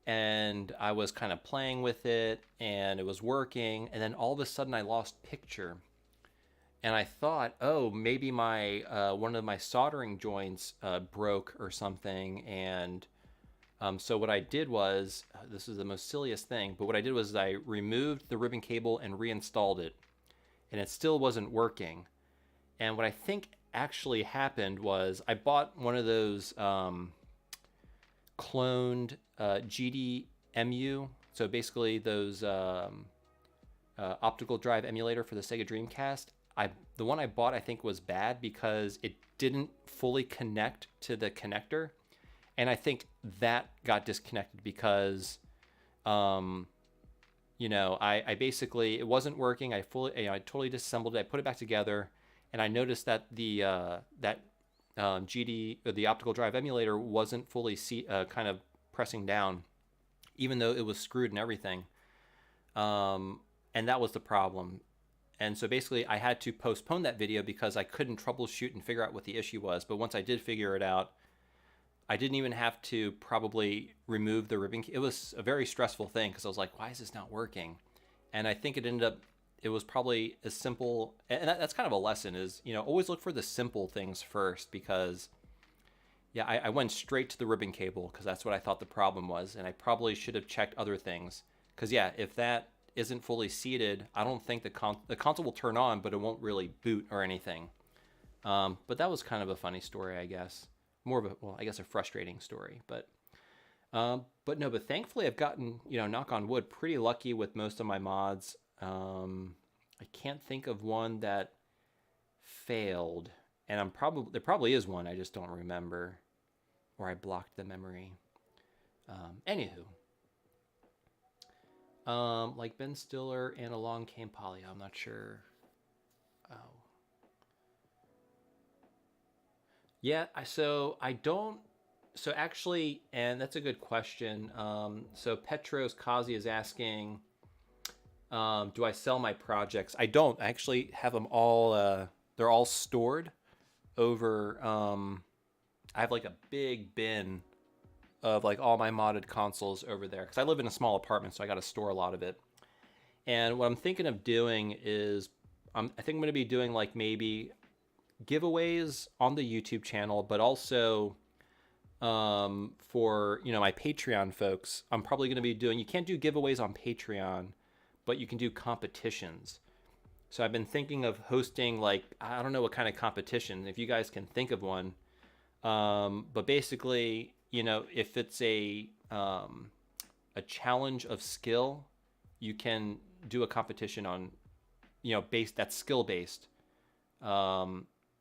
and I was kind of playing with it and it was working. And then all of a sudden I lost picture. And I thought, oh, maybe my one of my soldering joints broke or something. And so what I did was, this is the most silliest thing, but what I did was I removed the ribbon cable and reinstalled it, and it still wasn't working. And what I think actually happened was I bought one of those cloned GDMU, so basically those optical drive emulator for the Sega Dreamcast. The one I bought I think was bad because it didn't fully connect to the connector, and I think that got disconnected because I basically, it wasn't working. I totally disassembled it. I put it back together, and I noticed that the optical drive emulator wasn't fully kind of pressing down, even though it was screwed and everything. And that was the problem. And so basically, I had to postpone that video because I couldn't troubleshoot and figure out what the issue was. But once I did figure it out, I didn't even have to probably remove the ribbon. It was a very stressful thing because I was like, why is this not working? And I think it was probably as simple, and that's kind of a lesson is, always look for the simple things first because, yeah, I went straight to the ribbon cable because that's what I thought the problem was. And I probably should have checked other things because, yeah, if that isn't fully seated, I don't think the console will turn on, but it won't really boot or anything. But that was kind of a funny story, I guess. More of I guess a frustrating story, but no, but thankfully I've gotten, knock on wood, pretty lucky with most of my mods. I can't think of one that failed, and there probably is one, I just don't remember, or I blocked the memory. Anywho, like Ben Stiller and Along Came Polly, I'm not sure. Oh. Yeah, so I don't. So actually, and that's a good question. So Petros Kazi is asking, do I sell my projects? I don't. I actually have them all. They're all stored over. I have like a big bin of like all my modded consoles over there because I live in a small apartment, so I got to store a lot of it. And what I'm thinking of doing is, I think I'm going to be doing like maybe giveaways on the YouTube channel, but also for my Patreon folks, I'm probably going to be doing. You can't do giveaways on Patreon, but you can do competitions. So I've been thinking of hosting like, I don't know what kind of competition, if you guys can think of one. But basically, if it's a challenge of skill, you can do a competition on, that's skill based.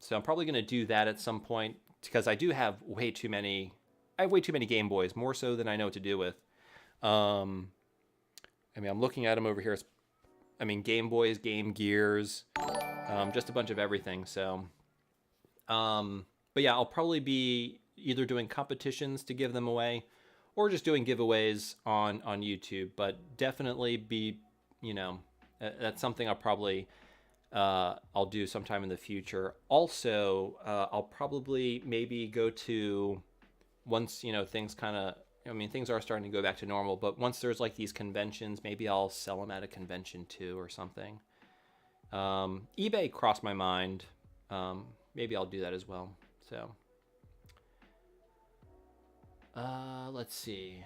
So I'm probably going to do that at some point because I do have way too many. I have way too many Game Boys, more so than I know what to do with. I'm looking at them over here. Game Boys, Game Gears, just a bunch of everything. So, but yeah, I'll probably be either doing competitions to give them away, or just doing giveaways on YouTube. But definitely that's something I'll probably. I'll do sometime in the future. Also, I'll probably maybe go to, once things kind of, things are starting to go back to normal, but once there's like these conventions, maybe I'll sell them at a convention too or something. eBay crossed my mind. Maybe I'll do that as well. So let's see.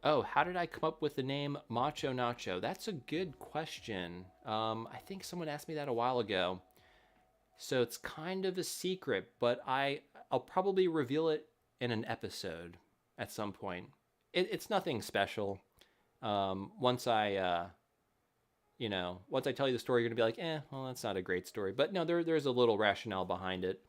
Oh, how did I come up with the name Macho Nacho? That's a good question. I think someone asked me that a while ago. So it's kind of a secret, but I'll probably reveal it in an episode at some point. It's nothing special. Once I once I tell you the story, you're gonna be like, well, that's not a great story. But no, there's a little rationale behind it.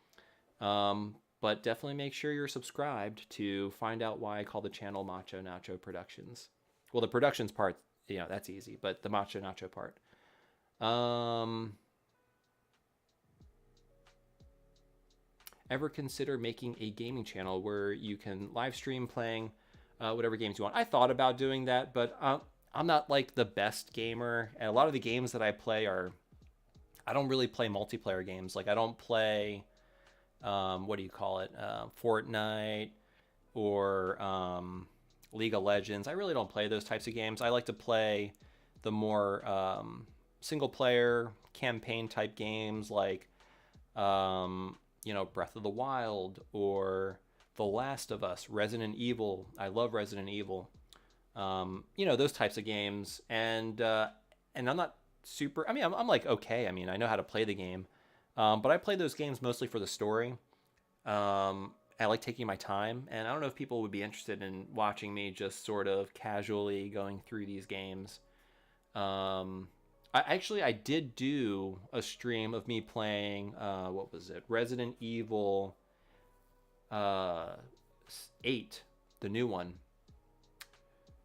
But definitely make sure you're subscribed to find out why I call the channel Macho Nacho Productions. Well, the productions part, that's easy, but the Macho Nacho part. Ever consider making a gaming channel where you can live stream playing whatever games you want? I thought about doing that, but I'm not like the best gamer, and a lot of the games that I play I don't really play multiplayer games. Like I don't play what do you call it, Fortnite or League of Legends. I really don't play those types of games. I like to play the more single player campaign type games like Breath of the Wild or The Last of Us, Resident Evil. I love Resident Evil. Those types of games. And I'm not super, I'm like, okay. I know how to play the game. But I play those games mostly for the story. I like taking my time, and I don't know if people would be interested in watching me just sort of casually going through these games. I did do a stream of me playing, what was it? Resident Evil 8, the new one.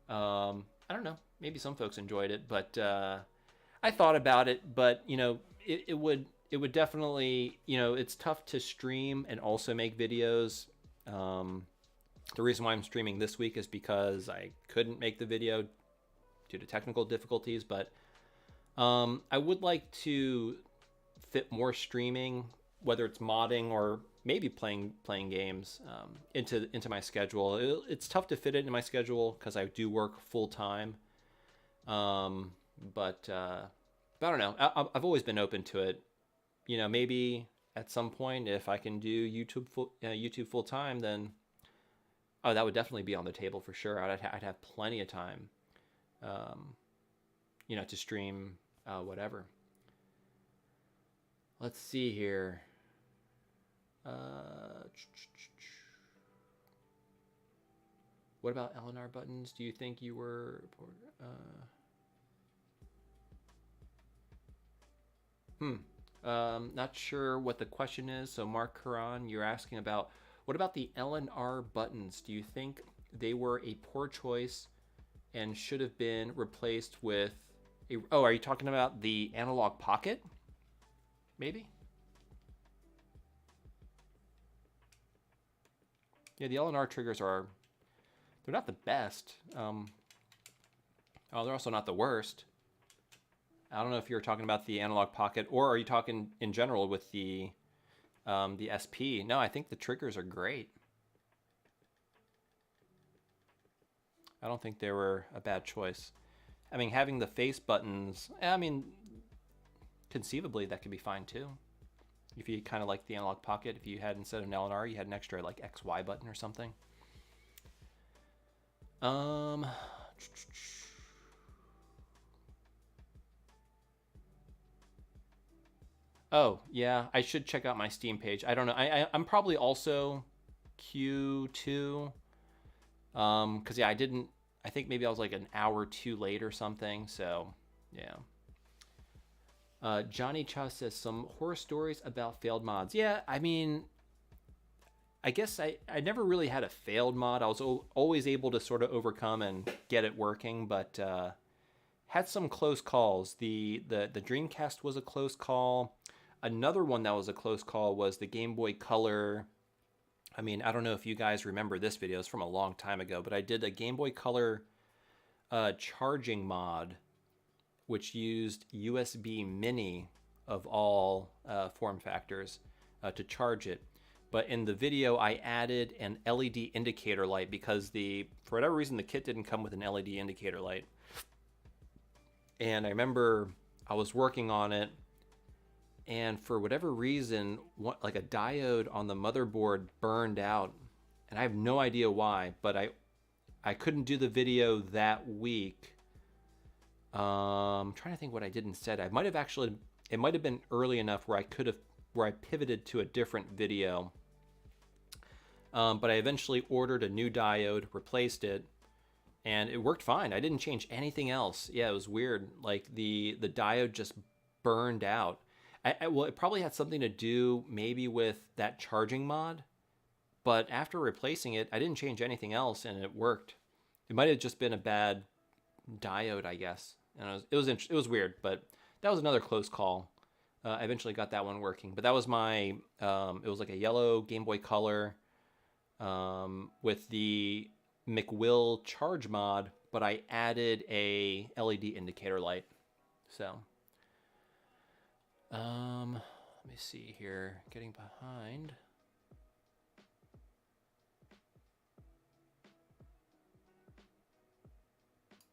I don't know. Maybe some folks enjoyed it, but I thought about it, but it would definitely, it's tough to stream and also make videos. The reason why I'm streaming this week is because I couldn't make the video due to technical difficulties, but I would like to fit more streaming, whether it's modding or maybe playing games, into my schedule. It's tough to fit it in my schedule because I do work full time. But I don't know. I've always been open to it. Maybe at some point, if I can do YouTube full time, then that would definitely be on the table for sure. I'd have plenty of time, to stream whatever. Let's see here. What about LNR buttons? Do you think you were? Not sure what the question is. So Mark Karan, you're asking about what about the LNR buttons? Do you think they were a poor choice and should have been replaced with a... Oh, are you talking about the analog pocket? Maybe? Yeah, the LNR triggers they're not the best. They're also not the worst. I don't know if you're talking about the analog pocket, or are you talking in general with the SP? No, I think the triggers are great. I don't think they were a bad choice. Having the face buttons, conceivably that could be fine too. If you kind of like the analog pocket, if you had, instead of an LNR, you had an extra like XY button or something. Oh, yeah, I should check out my Steam page. I don't know. I'm probably also Q2. Because, yeah, I think maybe I was like an hour too late or something. So, yeah. Johnny Cha says some horror stories about failed mods. Yeah, I guess I never really had a failed mod. I was always able to sort of overcome and get it working, but had some close calls. The Dreamcast was a close call. Another one that was a close call was the Game Boy Color. I don't know if you guys remember this video. It's from a long time ago, but I did a Game Boy Color charging mod, which used USB Mini of all form factors to charge it. But in the video, I added an LED indicator light because for whatever reason, the kit didn't come with an LED indicator light. And I remember I was working on it, and for whatever reason, like a diode on the motherboard burned out, and I have no idea why, but I couldn't do the video that week. I'm trying to think what I did instead. It might have been early enough where I could have where I pivoted to a different video. But I eventually ordered a new diode, replaced it, and it worked fine. I didn't change anything else. Yeah, it was weird. Like the diode just burned out. Well, it probably had something to do maybe with that charging mod, but after replacing it, I didn't change anything else and it worked. It might have just been a bad diode, I guess. And it was weird, but that was another close call. I eventually got that one working, but that was my it was like a yellow Game Boy Color with the McWill charge mod, but I added a LED indicator light. So let me see here, getting behind.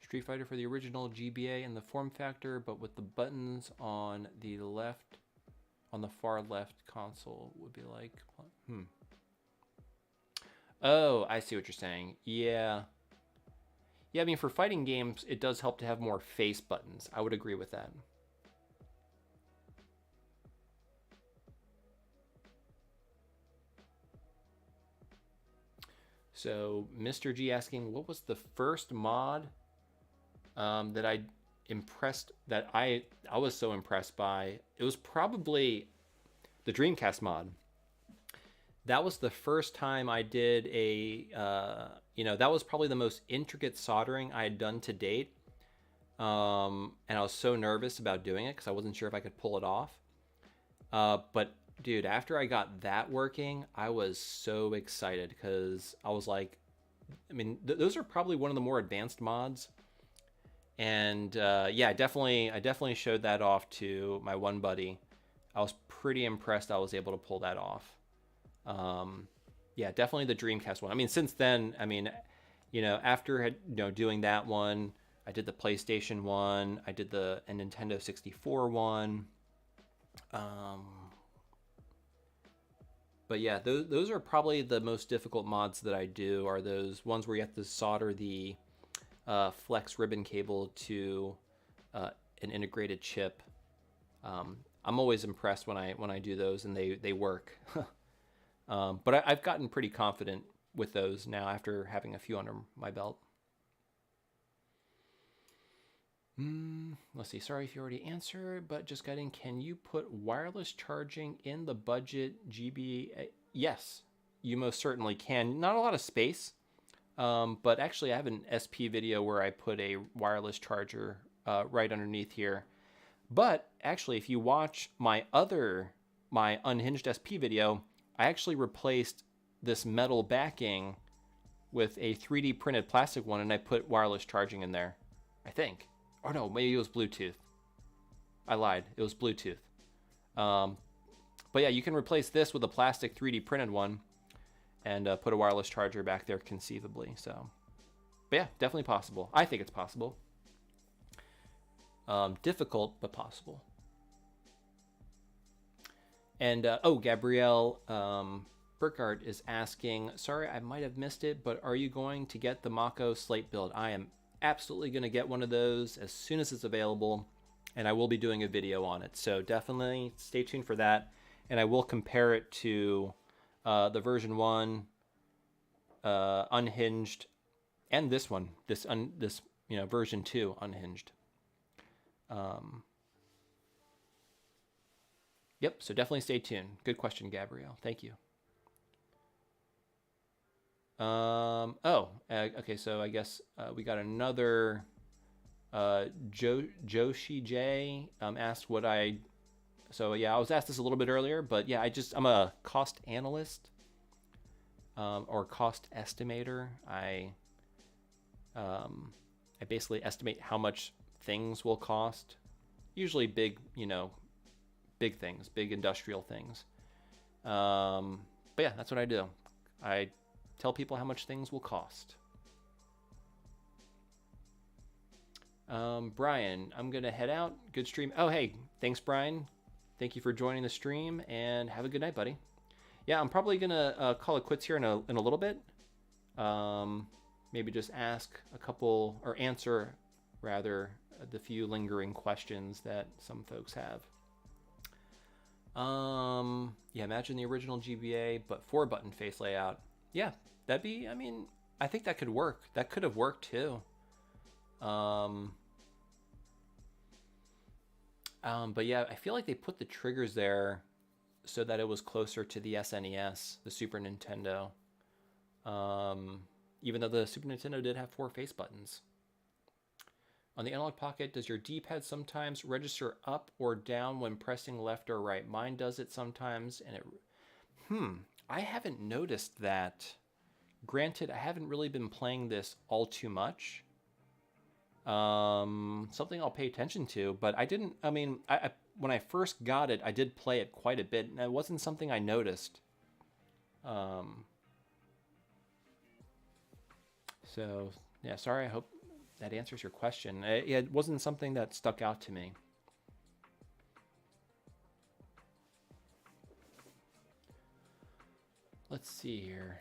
Street Fighter for the original GBA and the form factor, but with the buttons on the left, on the far left console would be like, Oh, I see what you're saying. Yeah. Yeah, I mean, for fighting games, it does help to have more face buttons. I would agree with that. So, Mr. G asking, what was the first mod that I was so impressed by? It was probably the Dreamcast mod. That was the first time I did that was probably the most intricate soldering I had done to date. And I was so nervous about doing it because I wasn't sure if I could pull it off. But dude, after I got that working, I was so excited because I was like, I mean, those are probably one of the more advanced mods. And yeah, I definitely showed that off to my one buddy. I was pretty impressed I was able to pull that off. Yeah, definitely the Dreamcast one. I mean, since then, I mean, after doing that one, I did the PlayStation one, I did the Nintendo 64 one. But yeah, those are probably the most difficult mods that I do, are those ones where you have to solder the flex ribbon cable to an integrated chip. I'm always impressed when I do those and they work. But I've gotten pretty confident with those now after having a few under my belt. Let's see. Sorry if you already answered, but just got in. Can you put wireless charging in the budget GBA? Yes, you most certainly can. Not a lot of space, but actually I have an SP video where I put a wireless charger right underneath here. But actually, if you watch my unhinged SP video, I actually replaced this metal backing with a 3D printed plastic one, and I put wireless charging in there, I think. Or no, maybe it was Bluetooth. I lied. It was Bluetooth. But yeah, you can replace this with a plastic 3D printed one and put a wireless charger back there conceivably. So, but yeah, definitely possible. I think it's possible. Difficult, but possible. And, Gabrielle Burkhardt is asking, sorry, I might have missed it, but are you going to get the Macho slate build? I am absolutely going to get one of those as soon as it's available, and I will be doing a video on it. So definitely stay tuned for that. And I will compare it to the version 1, unhinged, and this one, this version 2 unhinged. Yep, so definitely stay tuned. Good question, Gabrielle. Thank you. Okay, so I guess we got another Joshi J asked what I... So yeah, I was asked this a little bit earlier, but yeah, I'm a cost analyst or cost estimator. I basically estimate how much things will cost. Usually big things, big industrial things. But yeah, that's what I do. I tell people how much things will cost. Brian, I'm gonna head out. Good stream. Oh, hey, thanks, Brian. Thank you for joining the stream, and have a good night, buddy. Yeah, I'm probably gonna call it quits here in a little bit. Maybe just ask a couple, or answer rather, the few lingering questions that some folks have. Yeah, imagine the original GBA, but 4-button face layout. Yeah, that'd be, I mean, I think that could work. That could have worked too. But yeah, I feel like they put the triggers there so that it was closer to the SNES, the Super Nintendo. Even though the Super Nintendo did have 4 face buttons. On the Analog Pocket, does your D-pad sometimes register up or down when pressing left or right? Mine does it sometimes, and it... I haven't noticed that. Granted, I haven't really been playing this all too much. Something I'll pay attention to, but I didn't... I mean, when I first got it, I did play it quite a bit, and it wasn't something I noticed. So, yeah, sorry, I hope that answers your question. It wasn't something that stuck out to me. Let's see here.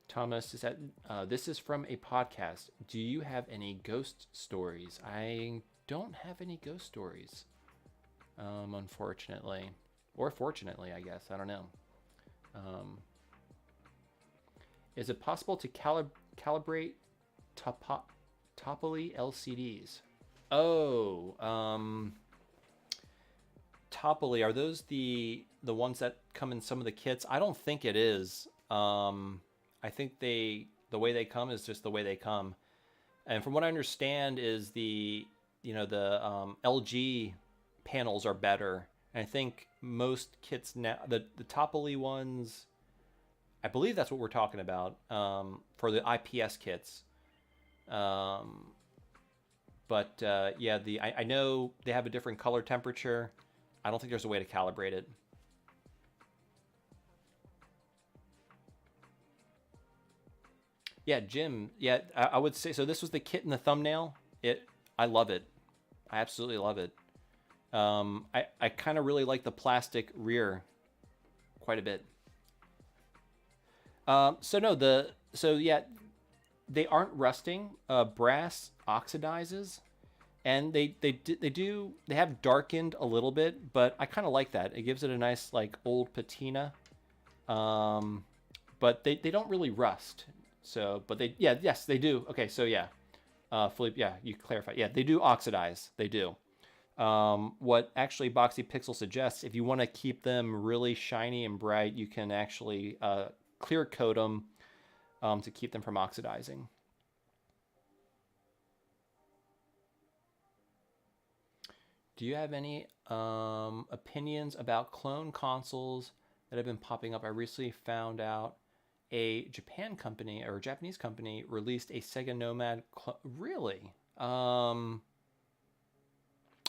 Thomas is at, this is from a podcast. Do you have any ghost stories? I don't have any ghost stories, unfortunately. Or fortunately, I guess. I don't know. Is it possible to calibrate Topoly LCDs? Oh, Topoly, are those the ones that come in some of the kits? I don't think it is. I think the way they come is just the way they come. And from what I understand is the LG panels are better. And I think most kits now, the Topoly ones, I believe that's what we're talking about for the IPS kits. Yeah, I know they have a different color temperature. I don't think there's a way to calibrate it. Yeah, Jim. Yeah, I would say so. This was the kit in the thumbnail. I love it. I absolutely love it. I kind of really like the plastic rear quite a bit. Yeah, they aren't rusting. Brass oxidizes, and they have darkened a little bit, but I kind of like that. It gives it a nice like old patina. But they don't really rust. So, but yes, they do. Okay, so yeah, Philippe, yeah, you clarify. Yeah, they do oxidize. They do. What actually Boxy Pixel suggests, if you want to keep them really shiny and bright, you can actually clear coat them to keep them from oxidizing. Do you have any opinions about clone consoles that have been popping up? I recently found out a Japan company or a Japanese company released a Sega Nomad really? I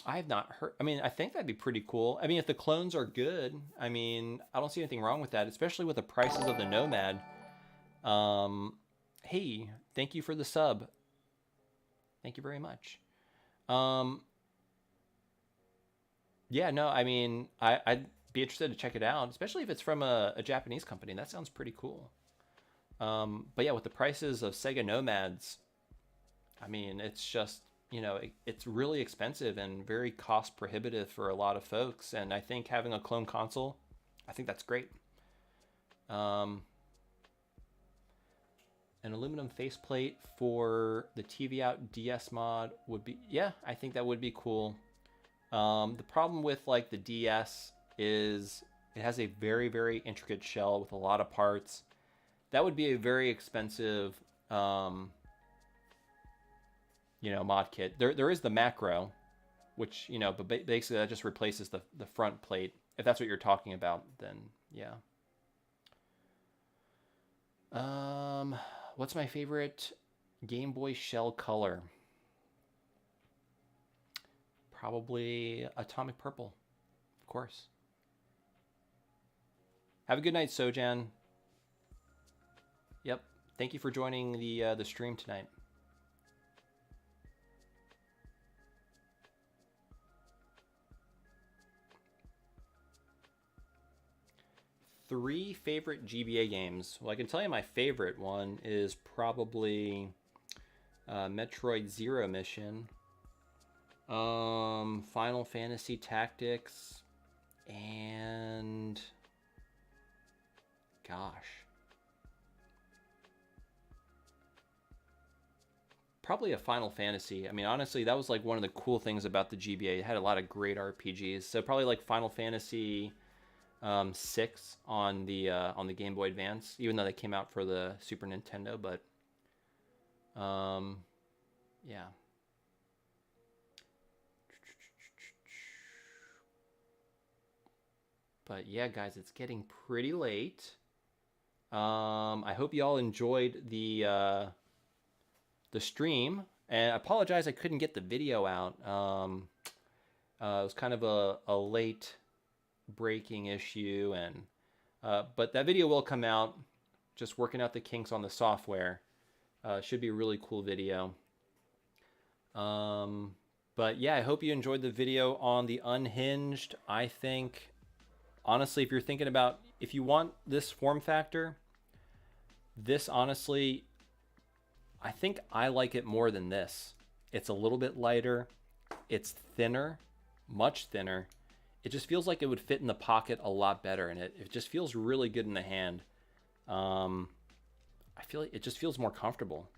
have not heard. I mean, I think that'd be pretty cool. I mean, if the clones are good, I mean, I don't see anything wrong with that, especially with the prices of the Nomad. Hey, thank you for the sub. Thank you very much. Yeah, no, I mean, I'd be interested to check it out, especially if it's from a Japanese company. That sounds pretty cool. But yeah, with the prices of Sega Nomads, I mean, it's just, it's really expensive and very cost prohibitive for a lot of folks. And I think having a clone console, I think that's great. An aluminum faceplate for the TV Out DS mod would be, yeah, I think that would be cool. The problem with like the DS is it has a very, very intricate shell with a lot of parts. That would be a very expensive, mod kit. There is the macro, which, but basically that just replaces the front plate. If that's what you're talking about, then yeah. What's my favorite Game Boy shell color? Probably Atomic Purple, of course. Have a good night, Sojan. Yep. Thank you for joining the stream tonight. Three favorite GBA games. Well, I can tell you my favorite one is probably Metroid Zero Mission. Final Fantasy Tactics, and gosh, probably a Final Fantasy. I mean, honestly, that was like one of the cool things about the GBA. It had a lot of great RPGs. So probably like Final Fantasy 6 on the Game Boy Advance, even though they came out for the Super Nintendo. But yeah. But yeah, guys, it's getting pretty late. I hope you all enjoyed the stream, and I apologize I couldn't get the video out. It was kind of a late breaking issue, and but that video will come out. Just working out the kinks on the software. Should be a really cool video. But yeah, I hope you enjoyed the video on the Unhinged. I think, honestly, if you're thinking about, if you want this form factor, this honestly, I think I like it more than this. It's a little bit lighter. It's thinner, much thinner. It just feels like it would fit in the pocket a lot better, and it just feels really good in the hand. I feel like it just feels more comfortable,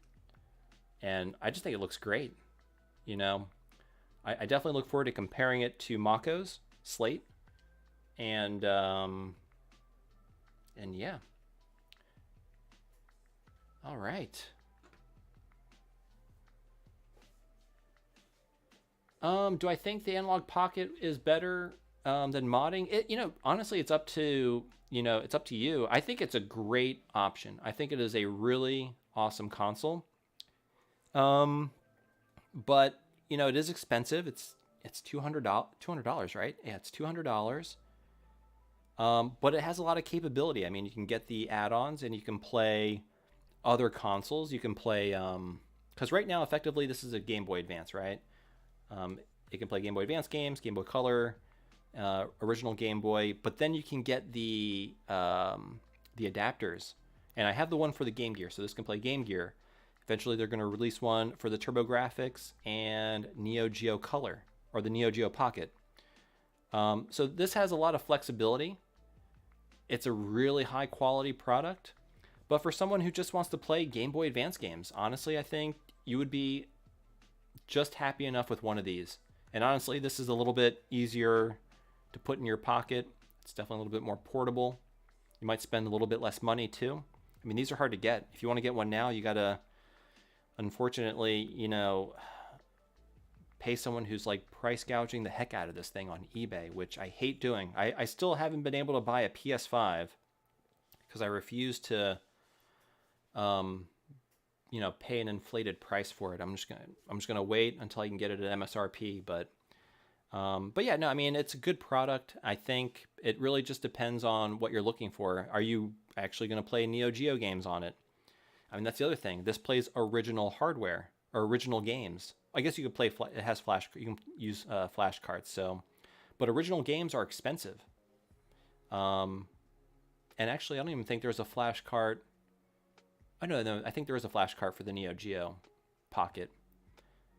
and I just think it looks great. You know, I definitely look forward to comparing it to Macho's Slate, and yeah. All right. Do I think the analog pocket is better than modding? It, honestly, it's up to you. I think it's a great option. I think it is a really awesome console. But it is expensive. It's $200, right? Yeah, it's $200. But it has a lot of capability. I mean, you can get the add-ons and you can play other consoles. You can play, because right now, effectively, this is a Game Boy Advance, right? It can play Game Boy Advance games, Game Boy Color, original Game Boy, but then you can get the adapters. And I have the one for the Game Gear, so this can play Game Gear. Eventually, they're going to release one for the TurboGrafx and Neo Geo Color, or the Neo Geo Pocket. So this has a lot of flexibility. It's a really high quality product. But for someone who just wants to play Game Boy Advance games, honestly, I think you would be just happy enough with one of these. And honestly, this is a little bit easier to put in your pocket. It's definitely a little bit more portable. You might spend a little bit less money too. I mean, these are hard to get. If you want to get one now, you gotta, unfortunately, pay someone who's like price gouging the heck out of this thing on eBay, which I hate doing. I still haven't been able to buy a PS5 because I refuse to pay an inflated price for it. I'm just gonna wait until I can get it at MSRP. But yeah, no, I mean, it's a good product. I think it really just depends on what you're looking for. Are you actually gonna play Neo Geo games on it? I mean, that's the other thing. This plays original hardware or original games. I guess you could play. It has flash. You can use flash cards. So, but original games are expensive. And actually, I don't even think there's a flash card. Oh, no, I think there is a flash card for the Neo Geo Pocket.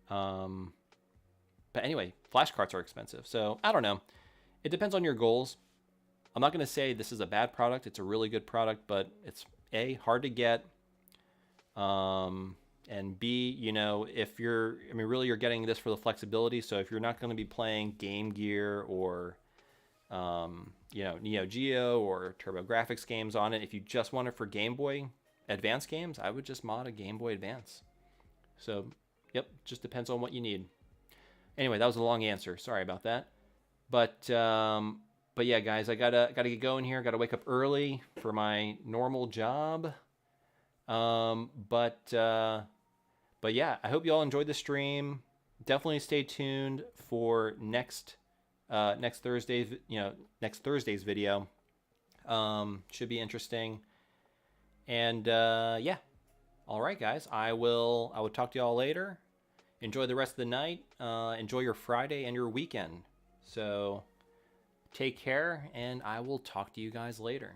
But anyway, flash cards are expensive. So I don't know. It depends on your goals. I'm not going to say this is a bad product. It's a really good product, but it's A, hard to get. And B, if really you're getting this for the flexibility. So if you're not going to be playing Game Gear or, Neo Geo or TurboGrafx games on it, if you just want it for Game Boy Advance games, I would just mod a Game Boy Advance. So, yep, just depends on what you need. Anyway, that was a long answer. Sorry about that. But yeah, guys, I gotta get going here. Gotta wake up early for my normal job. But yeah, I hope you all enjoyed the stream. Definitely stay tuned for next Thursday's video. Should be interesting. And yeah, all right, guys. I will talk to y'all later. Enjoy the rest of the night. Enjoy your Friday and your weekend. So take care, and I will talk to you guys later.